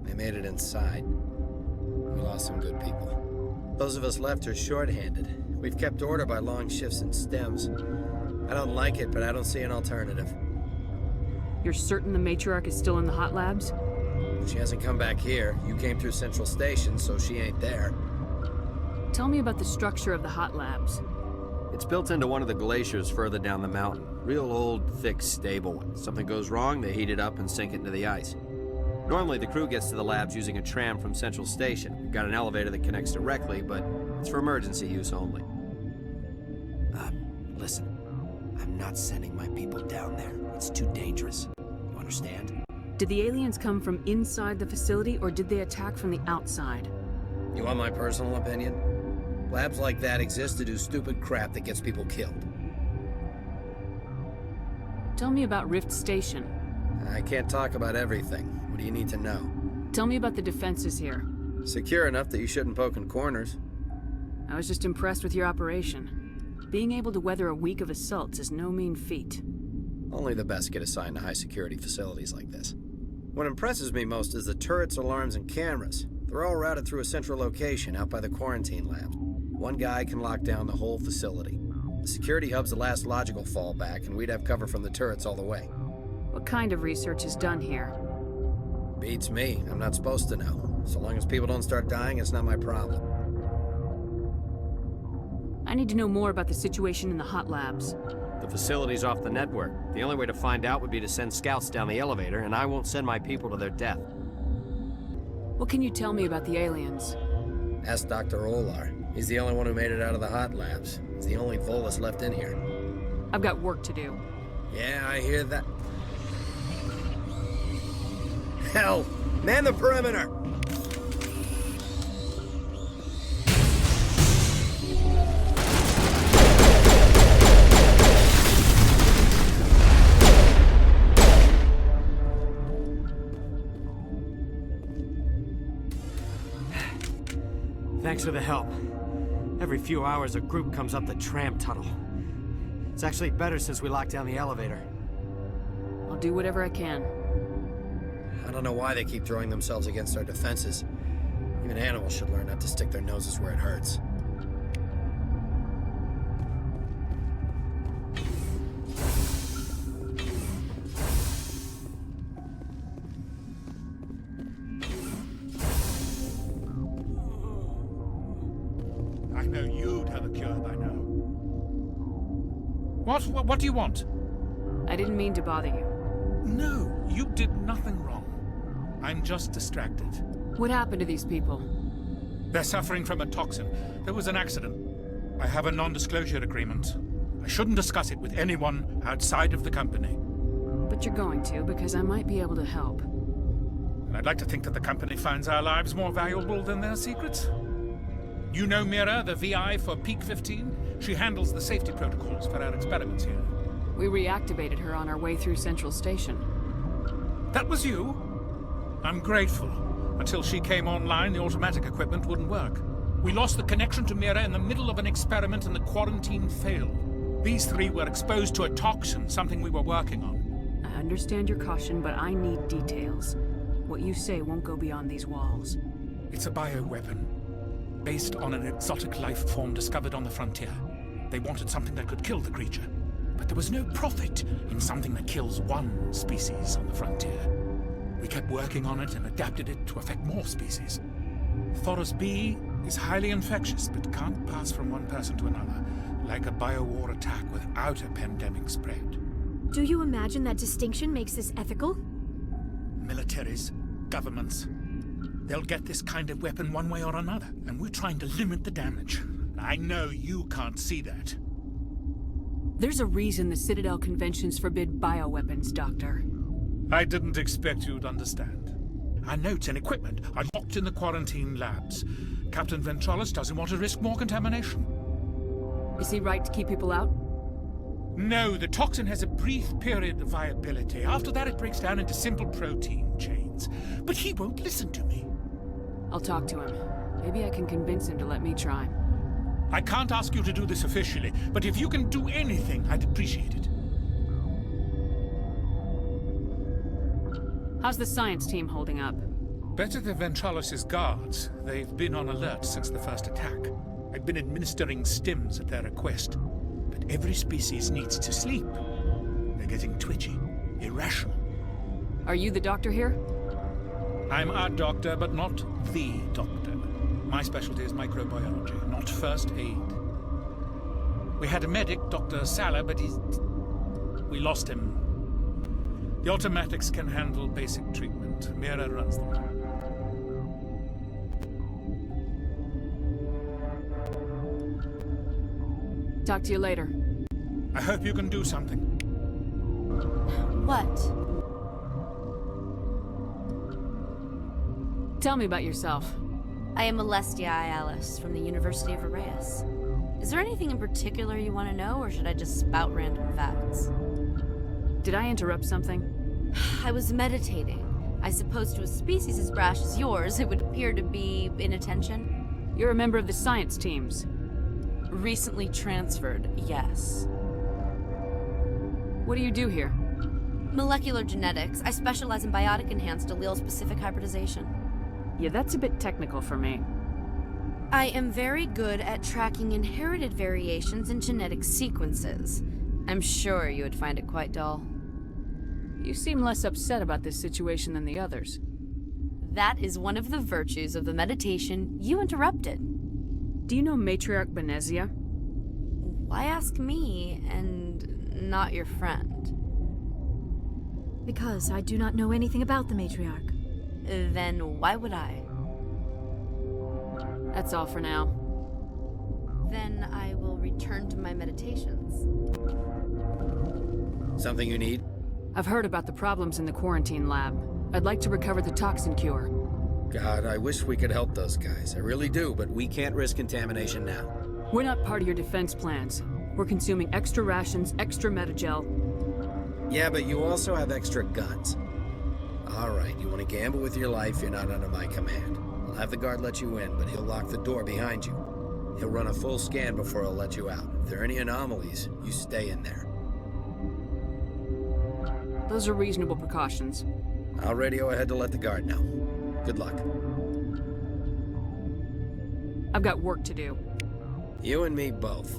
They made it inside. We lost some good people. Those of us left are short-handed. We've kept order by long shifts and stems. I don't like it, but I don't see an alternative. You're certain the matriarch is still in the hot labs? She hasn't come back here. You came through Central Station, so she ain't there. Tell me about the structure of the hot labs. It's built into one of the glaciers further down the mountain. Real old, thick, stable one. Something goes wrong, they heat it up and sink it into the ice. Normally, the crew gets to the labs using a tram from Central Station. We've got an elevator that connects directly, but it's for emergency use only. Listen. I'm not sending my people down there. It's too dangerous. You understand? Did the aliens come from inside the facility, or did they attack from the outside? You want my personal opinion? Labs like that exist to do stupid crap that gets people killed. Tell me about Rift Station. I can't talk about everything. What do you need to know? Tell me about the defenses here. Secure enough that you shouldn't poke in corners. I was just impressed with your operation. Being able to weather a week of assaults is no mean feat. Only the best get assigned to high-security facilities like this. What impresses me most is the turrets, alarms, and cameras. They're all routed through a central location out by the quarantine labs. One guy can lock down the whole facility. The security hub's the last logical fallback, and we'd have cover from the turrets all the way. What kind of research is done here? Beats me. I'm not supposed to know. So long as people don't start dying, it's not my problem. I need to know more about the situation in the hot labs. The facility's off the network. The only way to find out would be to send scouts down the elevator, and I won't send my people to their death. What can you tell me about the aliens? Ask Dr. Olar. He's the only one who made it out of the hot labs. He's the only Volus left in here. I've got work to do. Yeah, I hear that. Hell! Man the perimeter! Thanks for the help. Every few hours, a group comes up the tram tunnel. It's actually better since we locked down the elevator. I'll do whatever I can. I don't know why they keep throwing themselves against our defenses. Even animals should learn not to stick their noses where it hurts. I know you'd have a cure by now. What do you want? I didn't mean to bother you. No, you did nothing wrong. I'm just distracted. What happened to these people? They're suffering from a toxin. There was an accident. I have a non-disclosure agreement. I shouldn't discuss it with anyone outside of the company. But you're going to, because I might be able to help. And I'd like to think that the company finds our lives more valuable than their secrets. You know Mira, the VI for Peak 15? She handles the safety protocols for our experiments here. We reactivated her on our way through Central Station. That was you? I'm grateful. Until she came online, the automatic equipment wouldn't work. We lost the connection to Mira in the middle of an experiment and the quarantine failed. These three were exposed to a toxin, something we were working on. I understand your caution, but I need details. What you say won't go beyond these walls. It's a bioweapon, based on an exotic life form discovered on the frontier. They wanted something that could kill the creature. But there was no profit in something that kills one species on the frontier. We kept working on it and adapted it to affect more species. Thoros B is highly infectious, but can't pass from one person to another, like a biowar attack without a pandemic spread. Do you imagine that distinction makes this ethical? Militaries, governments, they'll get this kind of weapon one way or another, and we're trying to limit the damage. I know you can't see that. There's a reason the Citadel conventions forbid bioweapons, Doctor. I didn't expect you'd understand. Our notes and equipment are locked in the quarantine labs. Captain Ventralis doesn't want to risk more contamination. Is he right to keep people out? No, the toxin has a brief period of viability. After that, it breaks down into simple protein chains. But he won't listen to me. I'll talk to him. Maybe I can convince him to let me try. I can't ask you to do this officially, but if you can do anything, I'd appreciate it. How's the science team holding up? Better than Ventralis' guards. They've been on alert since the first attack. I've been administering stims at their request. But every species needs to sleep. They're getting twitchy, irrational. Are you the doctor here? I'm a doctor, but not the doctor. My specialty is microbiology, not first aid. We had a medic, Dr. Sala, but we lost him. The automatics can handle basic treatment. Mira runs them. Talk to you later. I hope you can do something. What? Tell me about yourself. I am Alestia Alice from the University of Arrayas. Is there anything in particular you want to know, or should I just spout random facts? Did I interrupt something? I was meditating. I suppose to a species as brash as yours, it would appear to be inattention. You're a member of the science teams. Recently transferred, yes. What do you do here? Molecular genetics. I specialize in biotic-enhanced allele-specific hybridization. Yeah, that's a bit technical for me. I am very good at tracking inherited variations in genetic sequences. I'm sure you would find it quite dull. You seem less upset about this situation than the others. That is one of the virtues of the meditation you interrupted. Do you know Matriarch Benezia? Why ask me, and not your friend? Because I do not know anything about the Matriarch. Then why would I? That's all for now. Then I will return to my meditations. Something you need? I've heard about the problems in the quarantine lab. I'd like to recover the toxin cure. God, I wish we could help those guys. I really do, but we can't risk contamination now. We're not part of your defense plans. We're consuming extra rations, extra metagel. Yeah, but you also have extra guns. All right, you want to gamble with your life, you're not under my command. I'll have the guard let you in, but he'll lock the door behind you. He'll run a full scan before he'll let you out. If there are any anomalies, you stay in there. Those are reasonable precautions. I'll radio ahead to let the guard know. Good luck. I've got work to do. You and me both.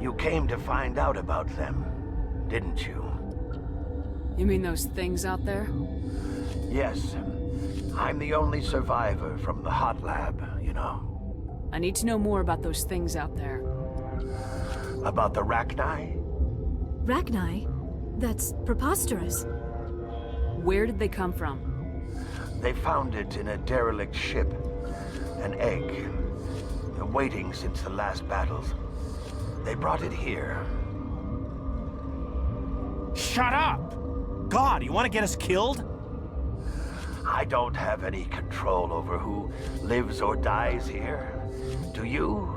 You came to find out about them, didn't you? You mean those things out there? Yes. I'm the only survivor from the hot lab, you know. I need to know more about those things out there. About the Rachni? Rachni? That's preposterous. Where did they come from? They found it in a derelict ship. An egg. Waiting since the last battles. They brought it here. Shut up! God, you want to get us killed? I don't have any control over who lives or dies here. Do you?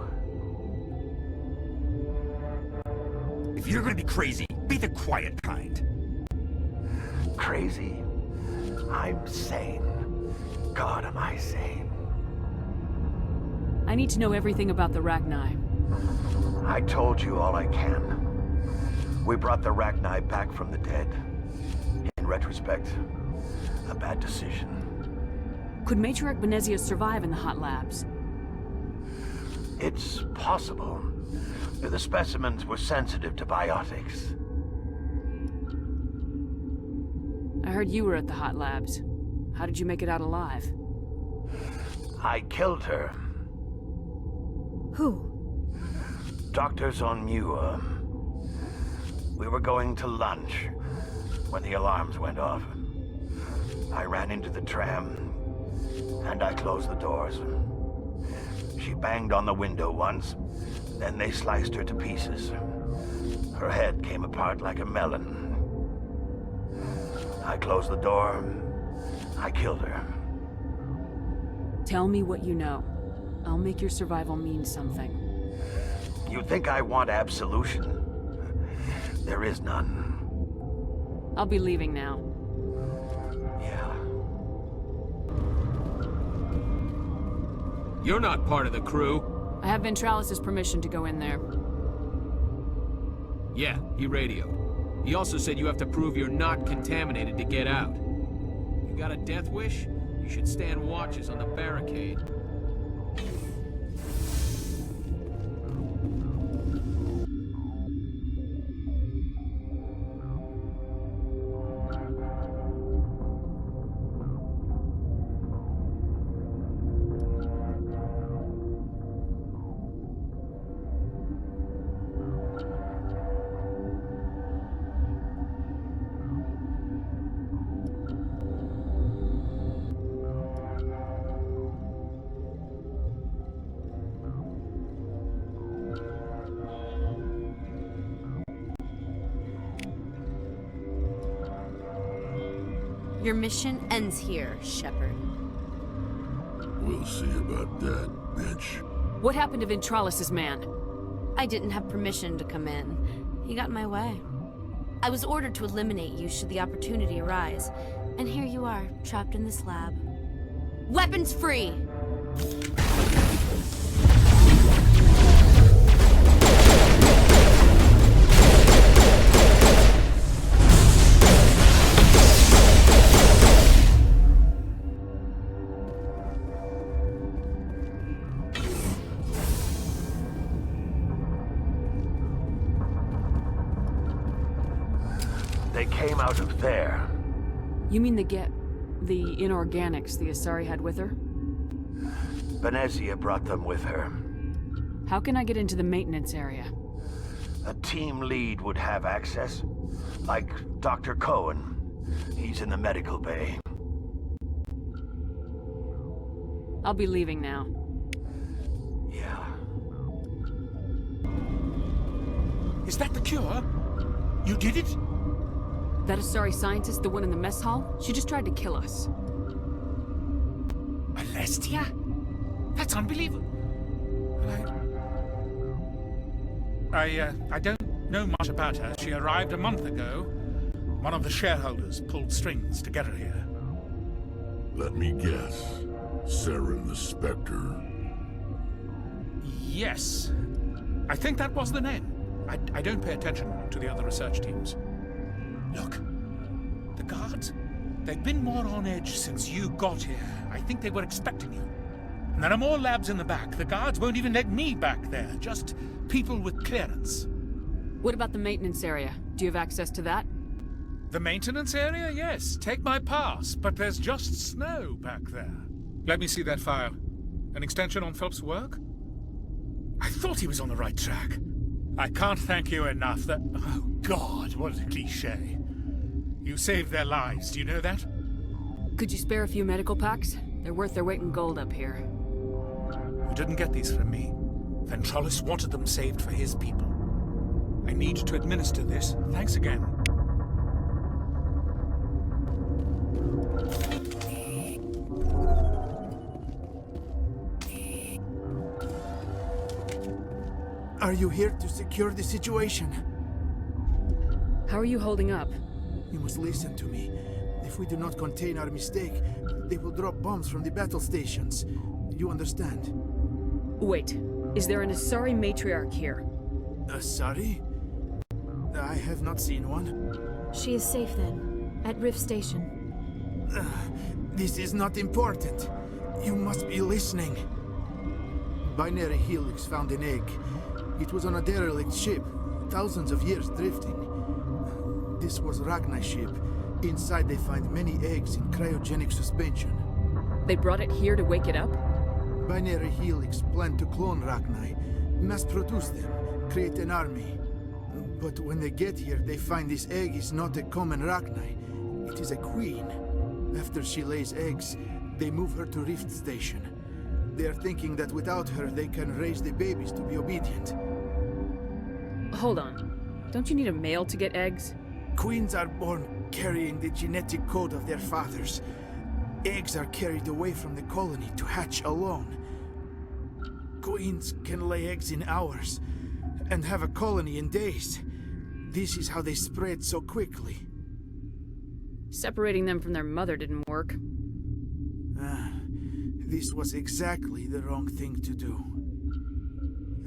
If you're gonna be crazy, be the quiet kind. Crazy? I'm sane. God, am I sane? I need to know everything about the Rachni. I told you all I can. We brought the Rachni back from the dead. In retrospect, a bad decision. Could Matriarch Benezia survive in the hot labs? It's possible. The specimens were sensitive to biotics. I heard you were at the hot labs. How did you make it out alive? I killed her. Who? Doctors on Muir. We were going to lunch when the alarms went off. I ran into the tram, and I closed the doors. She banged on the window once, then they sliced her to pieces. Her head came apart like a melon. I closed the door. I killed her. Tell me what you know. I'll make your survival mean something. You think I want absolution? There is none. I'll be leaving now. Yeah. You're not part of the crew. I have Ventralis' permission to go in there. Yeah, he radioed. He also said you have to prove you're not contaminated to get out. You got a death wish? You should stand watches on the barricade. Your mission ends here, Shepard. We'll see about that, bitch. What happened to Ventralis' man? I didn't have permission to come in. He got in my way. I was ordered to eliminate you should the opportunity arise. And here you are, trapped in this lab. Weapons free! They came out of there. You mean the inorganics the Asari had with her? Benezia brought them with her. How can I get into the maintenance area? A team lead would have access. Like Dr. Cohen. He's in the medical bay. I'll be leaving now. Yeah. Is that the cure? You did it? That Asari scientist, the one in the mess hall? She just tried to kill us. Alestia? That's unbelievable. I don't know much about her. She arrived a month ago. One of the shareholders pulled strings to get her here. Let me guess. Saren the Spectre. Yes. I think that was the name. I don't pay attention to the other research teams. Look. The guards. They've been more on edge since you got here. I think they were expecting you. And there are more labs in the back. The guards won't even let me back there. Just people with clearance. What about the maintenance area? Do you have access to that? The maintenance area? Yes. Take my pass. But there's just snow back there. Let me see that file. An extension on Phelps' work? I thought he was on the right track. I can't thank you enough that... Oh, God, what a cliché. You saved their lives, do you know that? Could you spare a few medical packs? They're worth their weight in gold up here. You didn't get these from me. Ventralis wanted them saved for his people. I need to administer this. Thanks again. Are you here to secure the situation? How are you holding up? You must listen to me. If we do not contain our mistake, they will drop bombs from the battle stations. You understand? Wait, is there an Asari matriarch here? Asari? I have not seen one. She is safe then, at Rift Station. This is not important. You must be listening. Binary Helix found an egg. It was on a derelict ship, thousands of years drifting. This was Ragnai's ship. Inside they find many eggs in cryogenic suspension. They brought it here to wake it up? Binary Helix planned to clone Ragnai, mass-produce them, create an army. But when they get here, they find this egg is not a common Ragnai. It is a queen. After she lays eggs, they move her to Rift Station. They are thinking that without her, they can raise the babies to be obedient. Hold on. Don't you need a male to get eggs? Queens are born carrying the genetic code of their fathers. Eggs are carried away from the colony to hatch alone. Queens can lay eggs in hours and have a colony in days. This is how they spread so quickly. Separating them from their mother didn't work. This was exactly the wrong thing to do.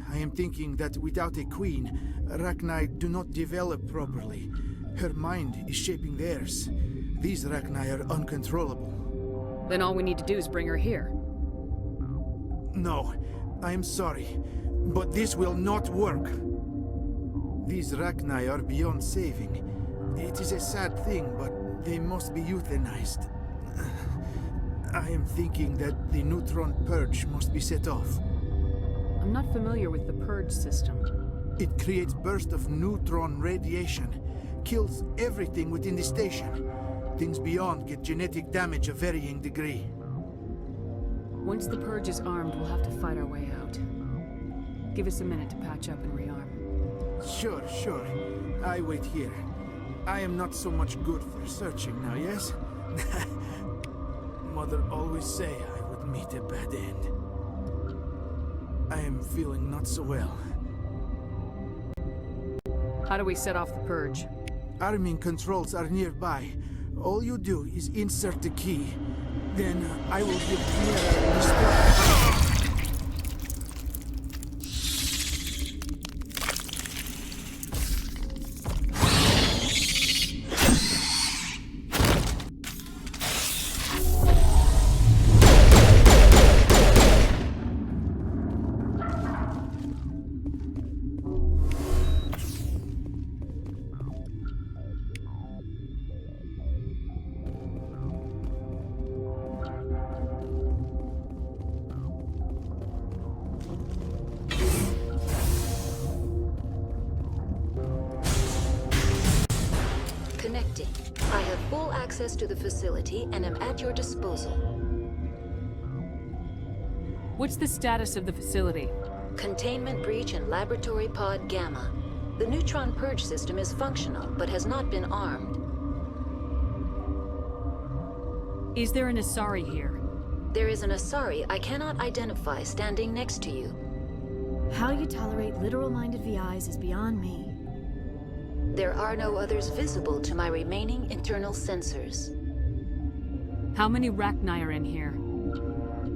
I am thinking that without a queen, Ragnai do not develop properly. Her mind is shaping theirs. These Ragnai are uncontrollable. Then all we need to do is bring her here. No, I am sorry, but this will not work. These Ragnai are beyond saving. It is a sad thing, but they must be euthanized. I am thinking that the neutron purge must be set off. I'm not familiar with the purge system. It creates bursts of neutron radiation, kills everything within the station. Things beyond get genetic damage of varying degree. Once the purge is armed, we'll have to fight our way out. Give us a minute to patch up and rearm. Sure. I wait here. I am not so much good for searching now, yes? Mother always say I would meet a bad end. I am feeling not so well. How do we set off the purge? Arming controls are nearby. All you do is insert the key. Then I will give Clara instructions. Connecting. I have full access to the facility and am at your disposal. What's the status of the facility? Containment breach in Laboratory Pod Gamma. The neutron purge system is functional, but has not been armed. Is there an Asari here? There is an Asari I cannot identify standing next to you. How you tolerate literal-minded VIs is beyond me. There are no others visible to my remaining internal sensors. How many Ragnai are in here?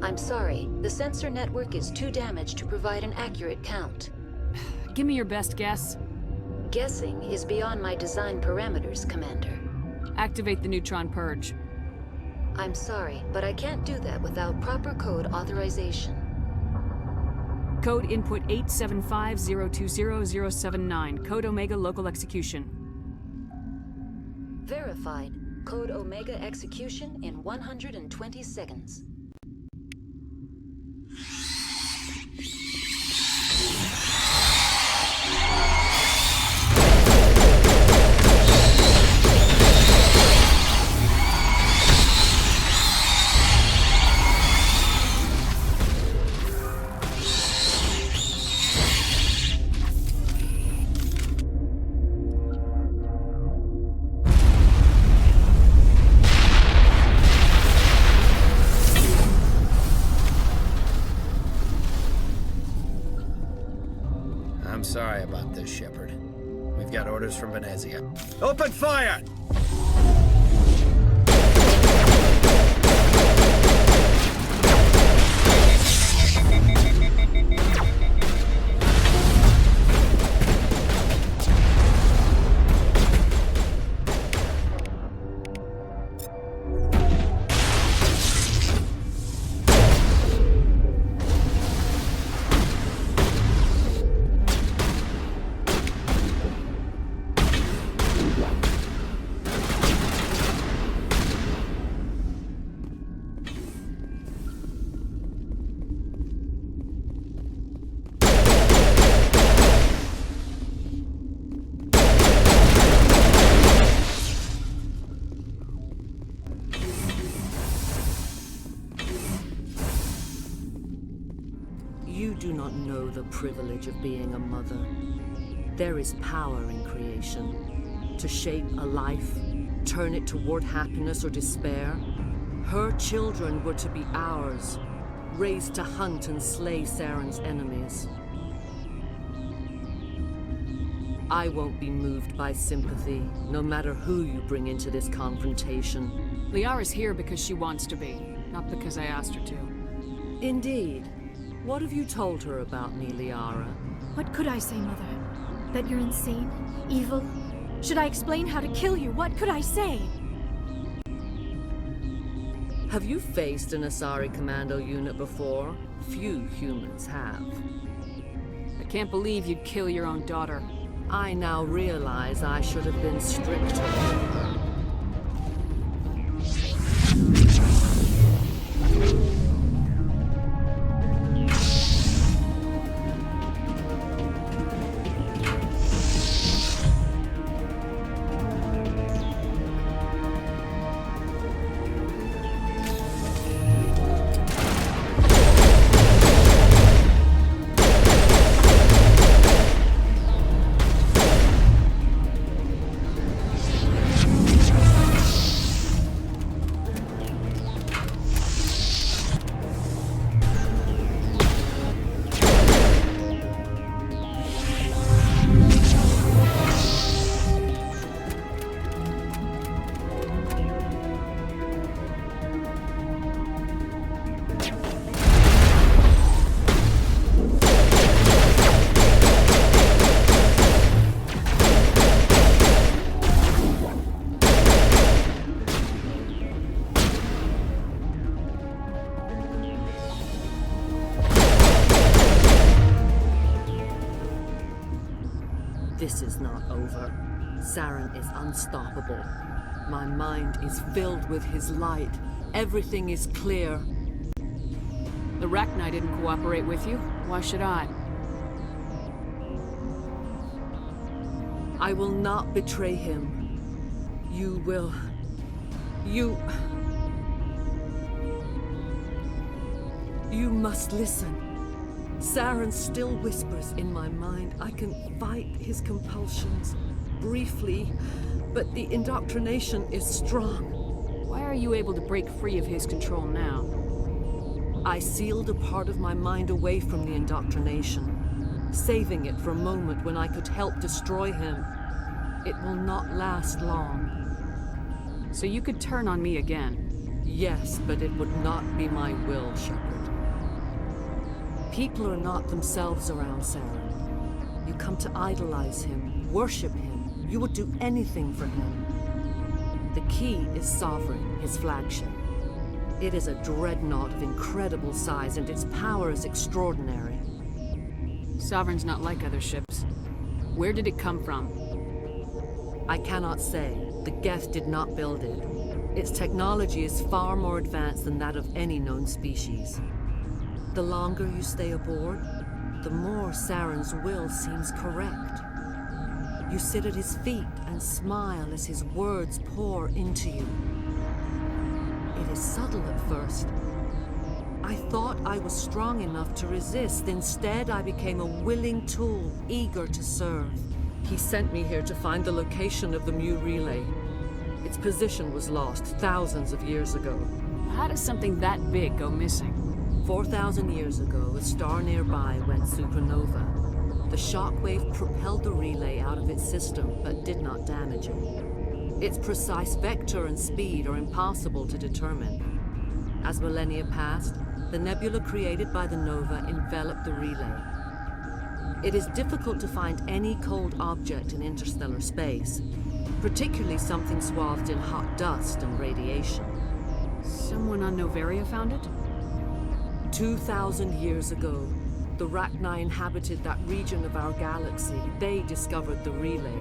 I'm sorry, the sensor network is too damaged to provide an accurate count. Give me your best guess. Guessing is beyond my design parameters, Commander. Activate the neutron purge. I'm sorry, but I can't do that without proper code authorization. Code input 875020079. Code Omega local execution. Verified. Code Omega execution in 120 seconds. I'm sorry about this, Shepard. We've got orders from Venezia. Open fire! You do not know the privilege of being a mother. There is power in creation. To shape a life, turn it toward happiness or despair. Her children were to be ours, raised to hunt and slay Saren's enemies. I won't be moved by sympathy, no matter who you bring into this confrontation. Liara's here because she wants to be, not because I asked her to. Indeed. What have you told her about me, Liara? What could I say, Mother? That you're insane? Evil? Should I explain how to kill you? What could I say? Have you faced an Asari commando unit before? Few humans have. I can't believe you'd kill your own daughter. I now realize I should have been stricter. This is not over. Saren is unstoppable. My mind is filled with his light. Everything is clear. The Rachni didn't cooperate with you. Why should I? I will not betray him. You will. You must listen. Saren still whispers in my mind. I can fight his compulsions briefly, but the indoctrination is strong. Why are you able to break free of his control now? I sealed a part of my mind away from the indoctrination, saving it for a moment when I could help destroy him. It will not last long. So you could turn on me again? Yes, but it would not be my will, Shepard. People are not themselves around Saren. You come to idolize him, worship him. You would do anything for him. The key is Sovereign, his flagship. It is a dreadnought of incredible size, and its power is extraordinary. Sovereign's not like other ships. Where did it come from? I cannot say. The Geth did not build it. Its technology is far more advanced than that of any known species. The longer you stay aboard, the more Saren's will seems correct. You sit at his feet and smile as his words pour into you. It is subtle at first. I thought I was strong enough to resist. Instead, I became a willing tool, eager to serve. He sent me here to find the location of the Mu relay. Its position was lost thousands of years ago. How does something that big go missing? 4,000 years ago, a star nearby went supernova. The shockwave propelled the relay out of its system, but did not damage it. Its precise vector and speed are impossible to determine. As millennia passed, the nebula created by the nova enveloped the relay. It is difficult to find any cold object in interstellar space, particularly something swathed in hot dust and radiation. Someone on Noveria found it? 2,000 years ago, the Rachni inhabited that region of our galaxy. They discovered the relay.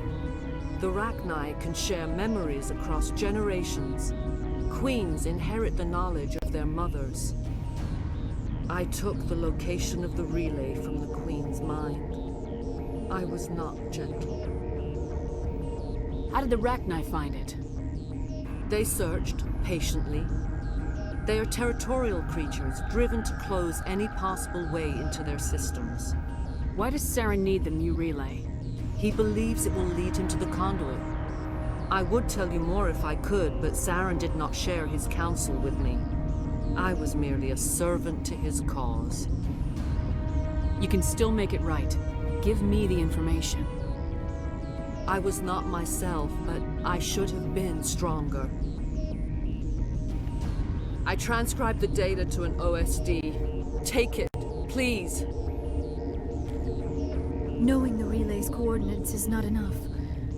The Rachni can share memories across generations. Queens inherit the knowledge of their mothers. I took the location of the relay from the Queen's mind. I was not gentle. How did the Rachni find it? They searched, patiently. They are territorial creatures, driven to close any possible way into their systems. Why does Saren need the Mu relay? He believes it will lead him to the conduit. I would tell you more if I could, but Saren did not share his counsel with me. I was merely a servant to his cause. You can still make it right. Give me the information. I was not myself, but I should have been stronger. I transcribed the data to an OSD. Take it, please. Knowing the relay's coordinates is not enough.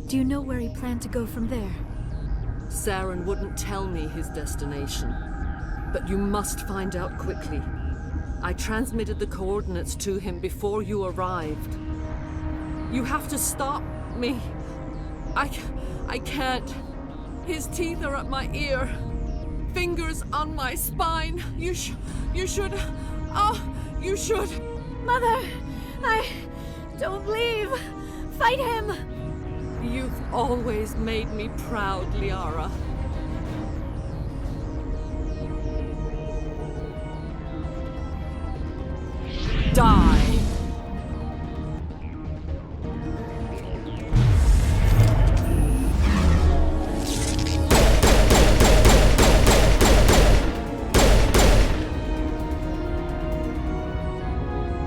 Do you know where he planned to go from there? Saren wouldn't tell me his destination. But you must find out quickly. I transmitted the coordinates to him before you arrived. You have to stop me. I can't. His teeth are at my ear. Fingers on my spine. You should. You should. Mother, don't leave. Fight him. You've always made me proud, Liara. Die!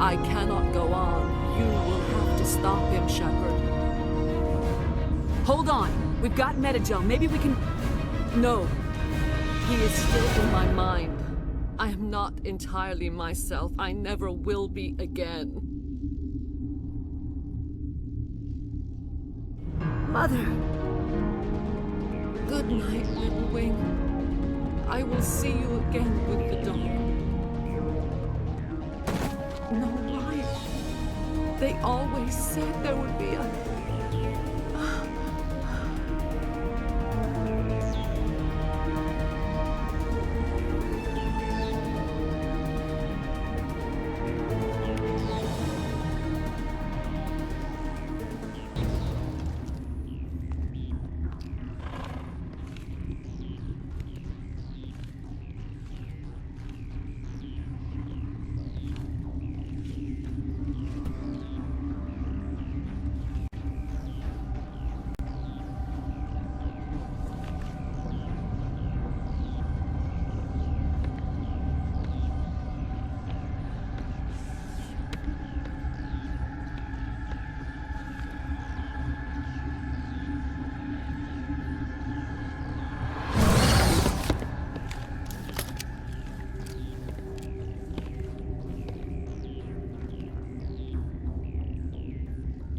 I cannot go on. You will have to stop him, Shepard. Hold on. We've got Metagel. Maybe we can... No. He is still in my mind. I am not entirely myself. I never will be again. Mother! Good night, little wing. I will see you again with the dawn. No life. They always said there would be a...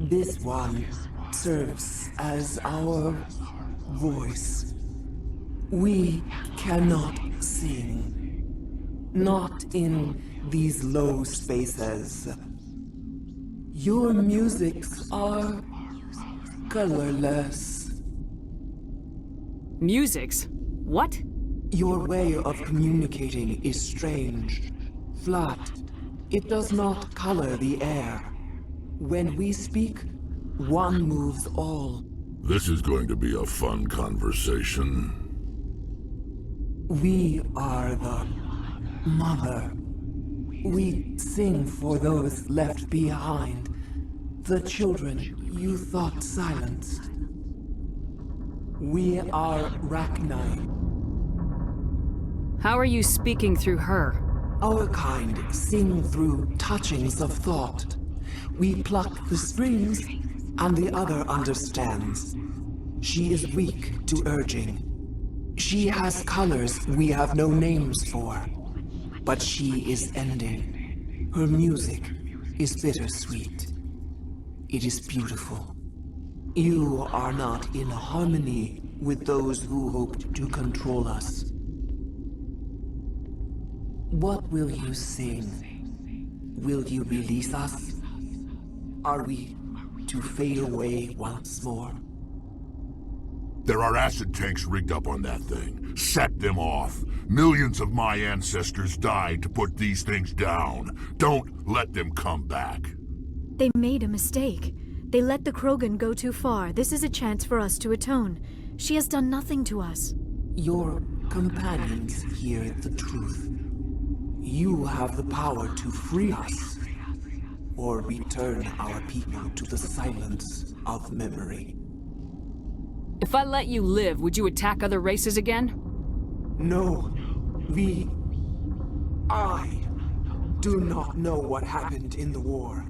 This one serves as our voice. We cannot sing. Not in these low spaces. Your musics are colorless. Musics? What? Your way of communicating is strange. Flat. It does not color the air. When we speak, one moves all. This is going to be a fun conversation. We are the mother. We sing for those left behind. The children you thought silenced. We are Rachni. How are you speaking through her? Our kind sing through touchings of thought. We pluck the strings, and the other understands. She is weak to urging. She has colors we have no names for. But she is ending. Her music is bittersweet. It is beautiful. You are not in harmony with those who hoped to control us. What will you sing? Will you release us? Are we to fade away once more? There are acid tanks rigged up on that thing. Set them off. Millions of my ancestors died to put these things down. Don't let them come back. They made a mistake. They let the Krogan go too far. This is a chance for us to atone. She has done nothing to us. Your companions hear the truth. You have the power to free us, or return our people to the silence of memory. If I let you live, would you attack other races again? No. I do not know what happened in the war.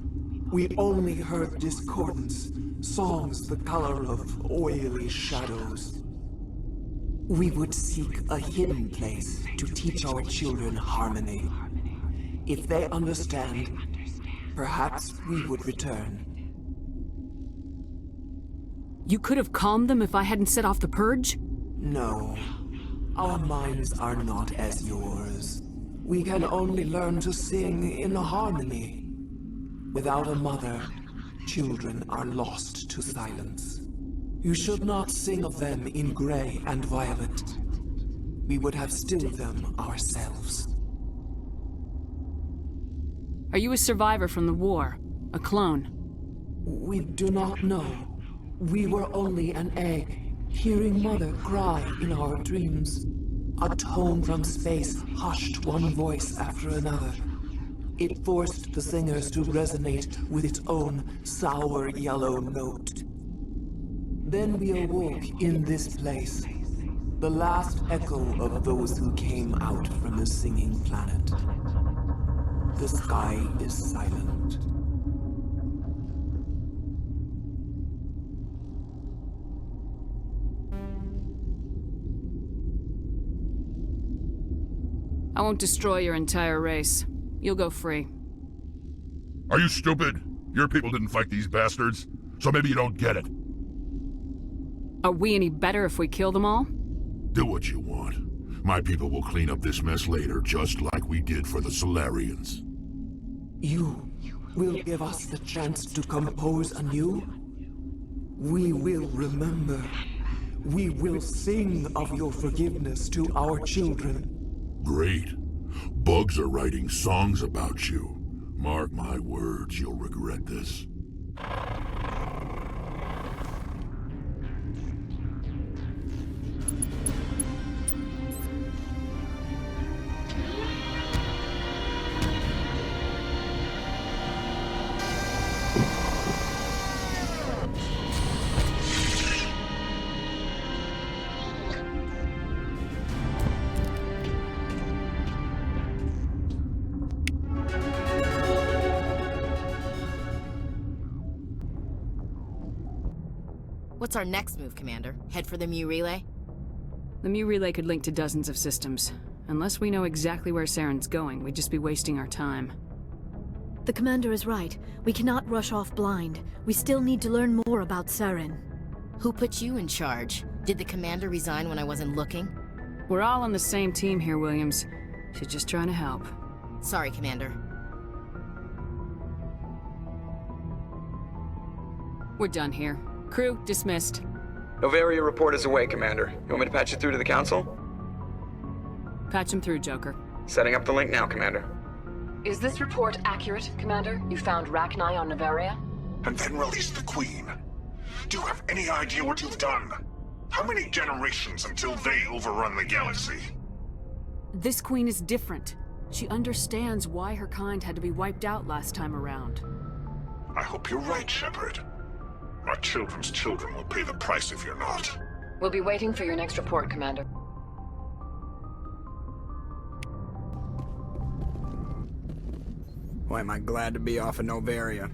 We only heard discordance, songs the color of oily shadows. We would seek a hidden place to teach our children harmony. If they understand, perhaps we would return. You could have calmed them if I hadn't set off the purge? No. Our minds are not as yours. We can only learn to sing in harmony. Without a mother, children are lost to silence. You should not sing of them in gray and violet. We would have stilled them ourselves. Are you a survivor from the war? A clone? We do not know. We were only an egg, hearing Mother cry in our dreams. A tone from space hushed one voice after another. It forced the singers to resonate with its own sour yellow note. Then we awoke in this place, the last echo of those who came out from the singing planet. The sky is silent. I won't destroy your entire race. You'll go free. Are you stupid? Your people didn't fight these bastards, so maybe you don't get it. Are we any better if we kill them all? Do what you want. My people will clean up this mess later, just like we did for the Solarians. You will give us the chance to compose anew? We will remember. We will sing of your forgiveness to our children. Great. Bugs are writing songs about you. Mark my words, you'll regret this. What's our next move, Commander? Head for the Mu Relay? The Mu Relay could link to dozens of systems. Unless we know exactly where Saren's going, we'd just be wasting our time. The Commander is right. We cannot rush off blind. We still need to learn more about Saren. Who put you in charge? Did the Commander resign when I wasn't looking? We're all on the same team here, Williams. She's just trying to help. Sorry, Commander. We're done here. Crew, dismissed. Noveria report is away, Commander. You want me to patch it through to the Council? Patch him through, Joker. Setting up the link now, Commander. Is this report accurate, Commander? You found Rachni on Noveria? And then released the Queen. Do you have any idea what you've done? How many generations until they overrun the galaxy? This queen is different. She understands why her kind had to be wiped out last time around. I hope you're right, Shepard. Our children's children will pay the price if you're not. We'll be waiting for your next report, Commander. Boy, am I glad to be off of Noveria.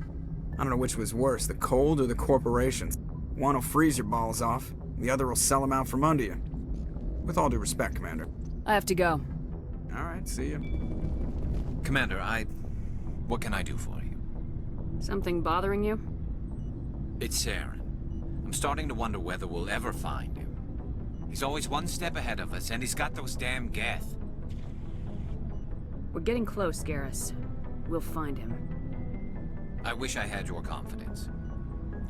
I don't know which was worse, the cold or the corporations. One will freeze your balls off, the other will sell them out from under you. With all due respect, Commander. I have to go. All right, see you. Commander, what can I do for you? Something bothering you? It's Saren. I'm starting to wonder whether we'll ever find him. He's always one step ahead of us, and he's got those damn Geth. We're getting close, Garrus. We'll find him. I wish I had your confidence.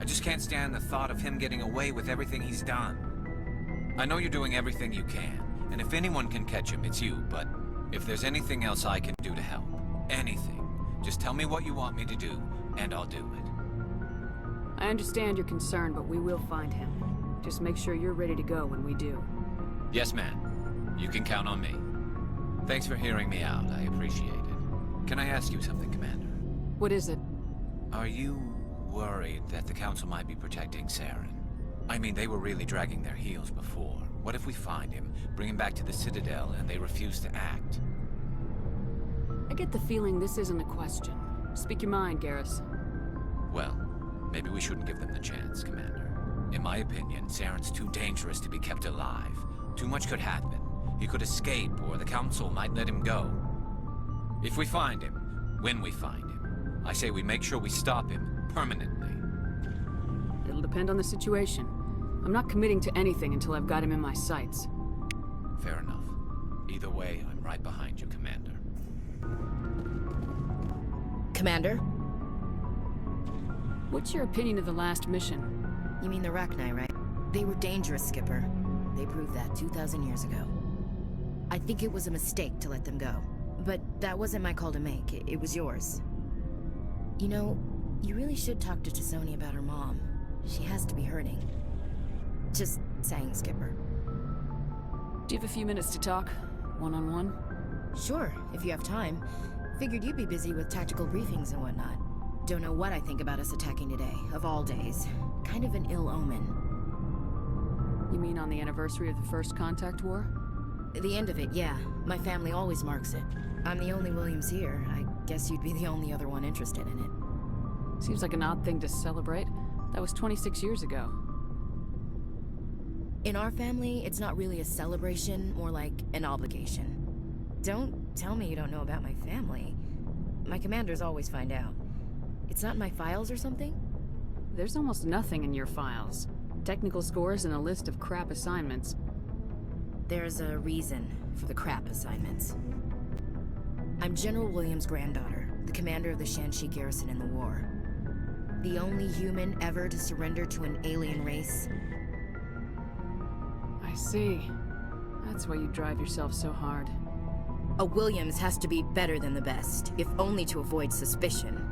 I just can't stand the thought of him getting away with everything he's done. I know you're doing everything you can, and if anyone can catch him, it's you, but if there's anything else I can do to help, anything, just tell me what you want me to do, and I'll do it. I understand your concern, but we will find him. Just make sure you're ready to go when we do. Yes, ma'am. You can count on me. Thanks for hearing me out. I appreciate it. Can I ask you something, Commander? What is it? Are you worried that the Council might be protecting Saren? I mean, they were really dragging their heels before. What if we find him, bring him back to the Citadel, and they refuse to act? I get the feeling this isn't a question. Speak your mind, Garrus. Well, maybe we shouldn't give them the chance, Commander. In my opinion, Saren's too dangerous to be kept alive. Too much could happen. He could escape, or the Council might let him go. If we find him, when we find him, I say we make sure we stop him permanently. It'll depend on the situation. I'm not committing to anything until I've got him in my sights. Fair enough. Either way, I'm right behind you, Commander. Commander? What's your opinion of the last mission? You mean the Rachni, right? They were dangerous, Skipper. They proved that 2,000 years ago. I think it was a mistake to let them go. But that wasn't my call to make. It was yours. You know, you really should talk to T'Soni about her mom. She has to be hurting. Just saying, Skipper. Do you have a few minutes to talk? One-on-one? Sure, if you have time. Figured you'd be busy with tactical briefings and whatnot. Don't know what I think about us attacking today, of all days. Kind of an ill omen. You mean on the anniversary of the First Contact War? The end of it, yeah. My family always marks it. I'm the only Williams here. I guess you'd be the only other one interested in it. Seems like an odd thing to celebrate. That was 26 years ago. In our family, it's not really a celebration, more like an obligation. Don't tell me you don't know about my family. My commanders always find out. It's not in my files or something? There's almost nothing in your files. Technical scores and a list of crap assignments. There's a reason for the crap assignments. I'm General Williams' granddaughter, the commander of the Shanxi garrison in the war. The only human ever to surrender to an alien race. I see. That's why you drive yourself so hard. A Williams has to be better than the best, if only to avoid suspicion.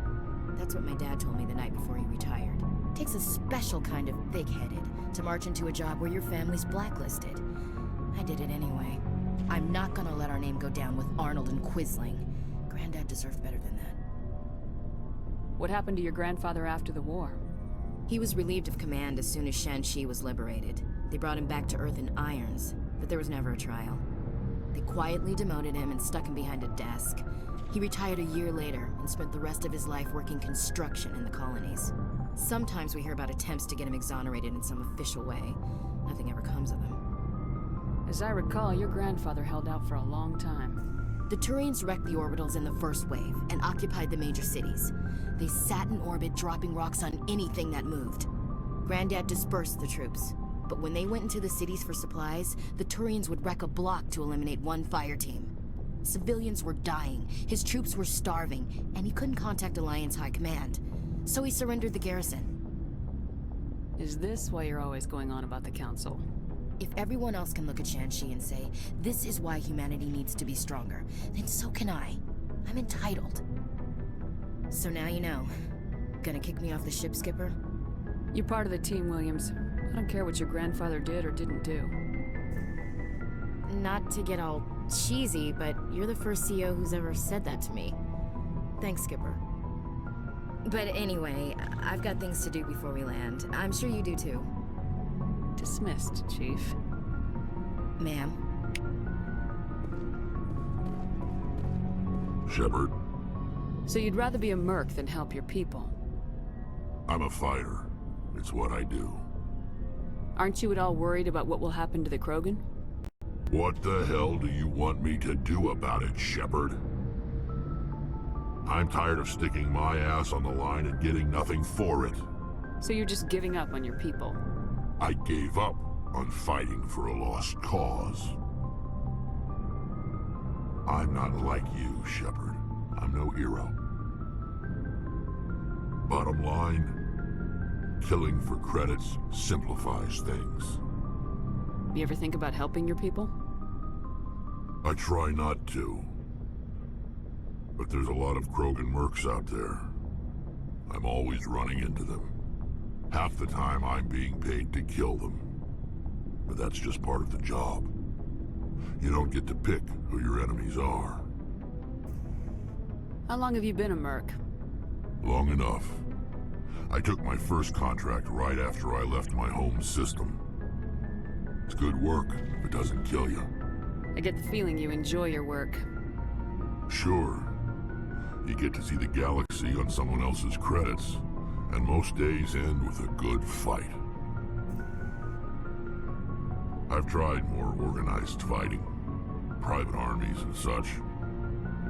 That's what my dad told me the night before he retired. Takes a special kind of thick-headed to march into a job where your family's blacklisted. I did it anyway. I'm not gonna let our name go down with Arnold and Quisling. Granddad deserved better than that. What happened to your grandfather after the war? He was relieved of command as soon as Shanxi was liberated. They brought him back to Earth in irons, but there was never a trial. They quietly demoted him and stuck him behind a desk. He retired a year later and spent the rest of his life working construction in the colonies. Sometimes we hear about attempts to get him exonerated in some official way. Nothing ever comes of them. As I recall, your grandfather held out for a long time. The Turians wrecked the orbitals in the first wave and occupied the major cities. They sat in orbit, dropping rocks on anything that moved. Granddad dispersed the troops, but when they went into the cities for supplies, the Turians would wreck a block to eliminate one fire team. Civilians were dying, his troops were starving, and he couldn't contact Alliance High Command. So he surrendered the garrison. Is this why you're always going on about the Council? If everyone else can look at Shan-Chi and say, this is why humanity needs to be stronger, then so can I. I'm entitled. So now you know. Gonna kick me off the ship, Skipper? You're part of the team, Williams. I don't care what your grandfather did or didn't do. Not to get all cheesy, but you're the first CEO who's ever said that to me. Thanks, Skipper. But anyway, I've got things to do before we land. I'm sure you do too. Dismissed, Chief. Ma'am. Shepard, So you'd rather be a merc than help your people? I'm a fighter. It's what I do. Aren't you at all worried about what will happen to the Krogan? What the hell do you want me to do about it, Shepard? I'm tired of sticking my ass on the line and getting nothing for it. So you're just giving up on your people? I gave up on fighting for a lost cause. I'm not like you, Shepard. I'm no hero. Bottom line, killing for credits simplifies things. You ever think about helping your people? I try not to. But there's a lot of Krogan mercs out there. I'm always running into them. Half the time I'm being paid to kill them. But that's just part of the job. You don't get to pick who your enemies are. How long have you been a merc? Long enough. I took my first contract right after I left my home system. It's good work if it doesn't kill you. I get the feeling you enjoy your work. Sure. You get to see the galaxy on someone else's credits, and most days end with a good fight. I've tried more organized fighting, private armies and such,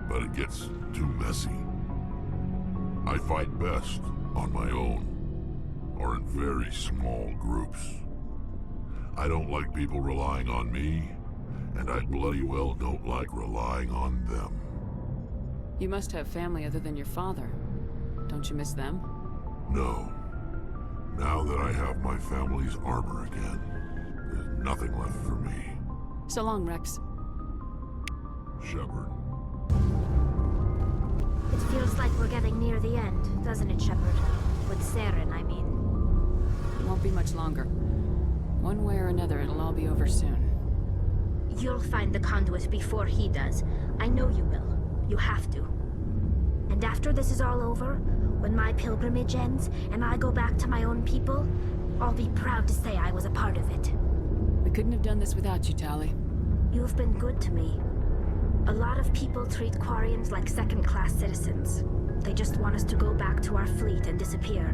but it gets too messy. I fight best on my own, or in very small groups. I don't like people relying on me, and I bloody well don't like relying on them. You must have family other than your father. Don't you miss them? No. Now that I have my family's armor again, there's nothing left for me. So long, Rex. Shepard. It feels like we're getting near the end, doesn't it, Shepard? With Saren, I mean. It won't be much longer. One way or another, it'll all be over soon. You'll find the conduit before he does. I know you will. You have to. And after this is all over, when my pilgrimage ends and I go back to my own people, I'll be proud to say I was a part of it. We couldn't have done this without you, Tali. You've been good to me. A lot of people treat Quarians like second-class citizens. They just want us to go back to our fleet and disappear.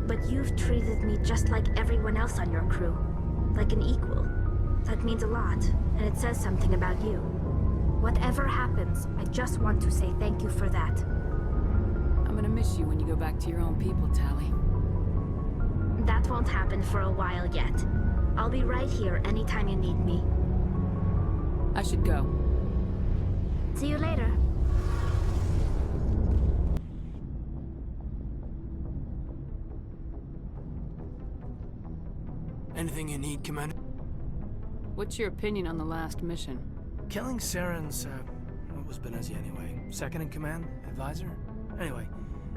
But you've treated me just like everyone else on your crew. Like an equal. That means a lot, and it says something about you. Whatever happens, I just want to say thank you for that. I'm gonna miss you when you go back to your own people, Tali. That won't happen for a while yet. I'll be right here anytime you need me. I should go. See you later. Anything you need, Commander? What's your opinion on the last mission? Killing Saren's, what was Benezia anyway? Second in command? Advisor? Anyway,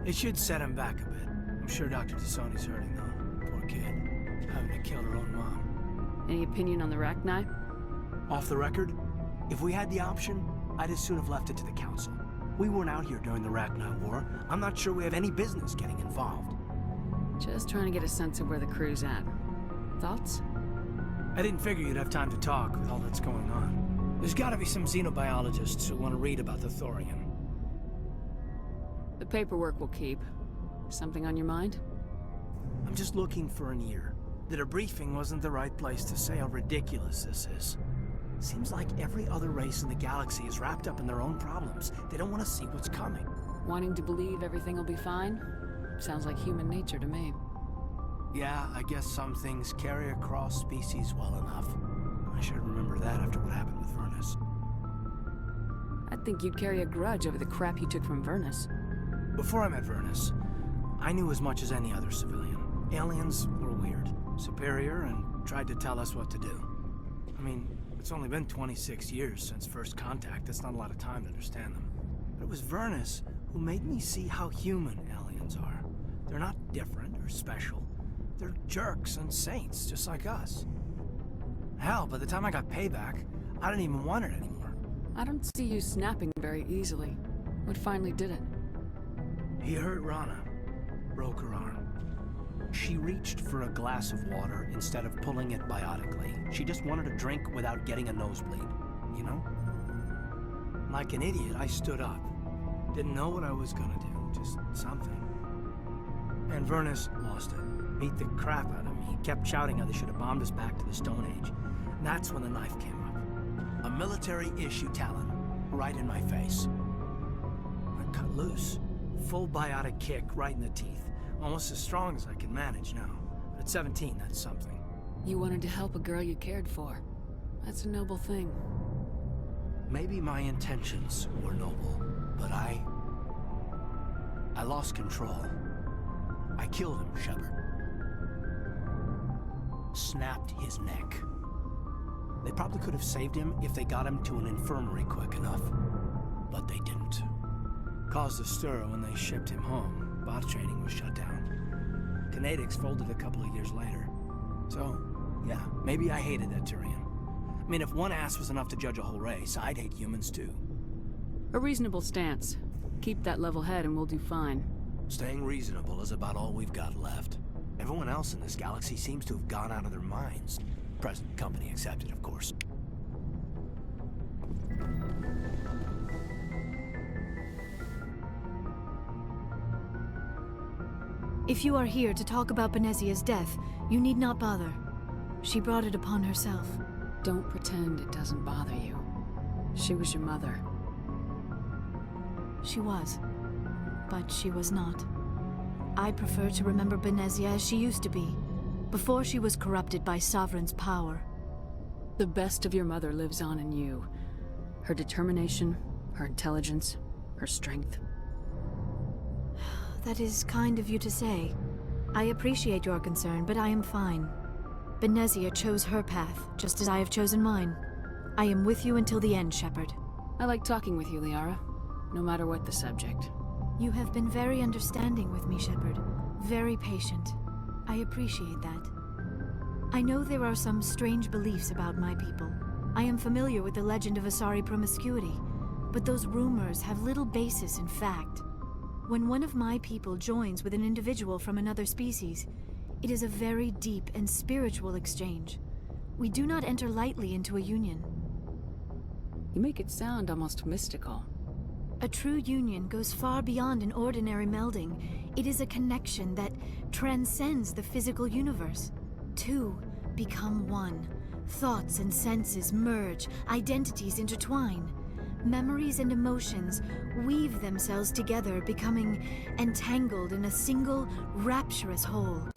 it should set him back a bit. I'm sure Dr. Tassoni's hurting though. Poor kid. Having to kill her own mom. Any opinion on the Rachni? Off the record, if we had the option, I'd as soon have left it to the Council. We weren't out here during the Rachni War. I'm not sure we have any business getting involved. Just trying to get a sense of where the crew's at. Thoughts? I didn't figure you'd have time to talk with all that's going on. There's gotta be some xenobiologists who want to read about the Thorian. The paperwork will keep. Something on your mind? I'm just looking for an ear. The debriefing wasn't the right place to say how ridiculous this is. Seems like every other race in the galaxy is wrapped up in their own problems. They don't want to see what's coming. Wanting to believe everything will be fine? Sounds like human nature to me. Yeah, I guess some things carry across species well enough. I should remember that after what happened with Vernus. That think you'd carry a grudge over the crap you took from Vernus. Before I met Vernus, I knew as much as any other civilian. Aliens were weird, superior, and tried to tell us what to do. I mean, it's only been 26 years since first contact. That's not a lot of time to understand them. But it was Vernus who made me see how human aliens are. They're not different or special. They're jerks and saints, just like us. Hell, by the time I got payback, I didn't even want it anymore. I don't see you snapping very easily. What finally did it? He hurt Rana. Broke her arm. She reached for a glass of water instead of pulling it biotically. She just wanted a drink without getting a nosebleed, you know? Like an idiot, I stood up. Didn't know what I was gonna do, just something. And Vernus lost it. Beat the crap out of me. He kept shouting how they should have bombed us back to the Stone Age. And that's when the knife came up. A military-issue talon, right in my face. I cut loose. Full biotic kick right in the teeth. Almost as strong as I can manage now. But at 17, that's something. You wanted to help a girl you cared for. That's a noble thing. Maybe my intentions were noble, but I lost control. I killed him, Shepard. Snapped his neck. They probably could have saved him if they got him to an infirmary quick enough. But they didn't. Caused a stir when they shipped him home. Bot training was shut down. Kinetics folded a couple of years later. So, yeah, maybe I hated that Turian. I mean, if one ass was enough to judge a whole race, I'd hate humans too. A reasonable stance. Keep that level head and we'll do fine. Staying reasonable is about all we've got left. Everyone else in this galaxy seems to have gone out of their minds. Present company accepted, of course. If you are here to talk about Benezia's death, you need not bother. She brought it upon herself. Don't pretend it doesn't bother you. She was your mother. She was. But she was not. I prefer to remember Benezia as she used to be, before she was corrupted by Sovereign's power. The best of your mother lives on in you. Her determination, her intelligence, her strength. That is kind of you to say. I appreciate your concern, but I am fine. Benezia chose her path, just as I have chosen mine. I am with you until the end, Shepard. I like talking with you, Liara, no matter what the subject. You have been very understanding with me, Shepard. Very patient. I appreciate that. I know there are some strange beliefs about my people. I am familiar with the legend of Asari promiscuity, but those rumors have little basis in fact. When one of my people joins with an individual from another species, it is a very deep and spiritual exchange. We do not enter lightly into a union. You make it sound almost mystical. A true union goes far beyond an ordinary melding. It is a connection that transcends the physical universe. Two become one. Thoughts and senses merge, identities intertwine. Memories and emotions weave themselves together, becoming entangled in a single, rapturous whole.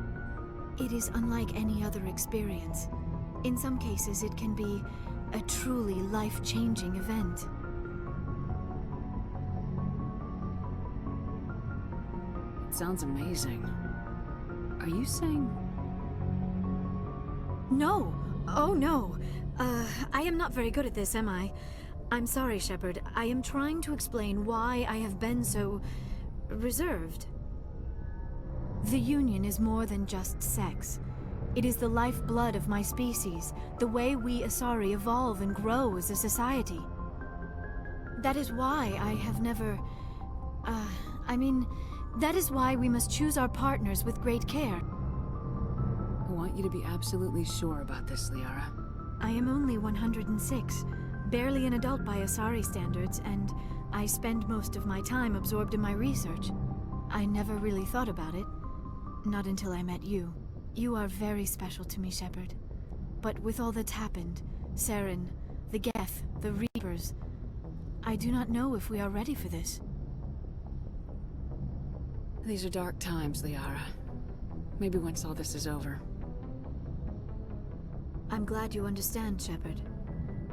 It is unlike any other experience. In some cases, it can be a truly life-changing event. It sounds amazing. Are you saying... No! Oh, no! I am not very good at this, am I? I'm sorry, Shepard. I am trying to explain why I have been so... reserved. The Union is more than just sex. It is the lifeblood of my species, the way we Asari evolve and grow as a society. That is why I have never... that is why we must choose our partners with great care. I want you to be absolutely sure about this, Liara. I am only 106. Barely an adult by Asari standards, and I spend most of my time absorbed in my research. I never really thought about it. Not until I met you. You are very special to me, Shepard. But with all that's happened, Saren, the Geth, the Reapers, I do not know if we are ready for this. These are dark times, Liara. Maybe once all this is over. I'm glad you understand, Shepard.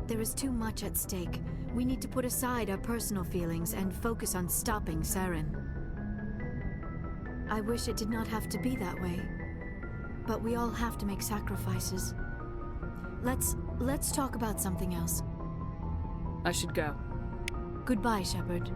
There is too much at stake. We need to put aside our personal feelings and focus on stopping Saren. I wish it did not have to be that way. But we all have to make sacrifices. Let's talk about something else. I should go. Goodbye, Shepard.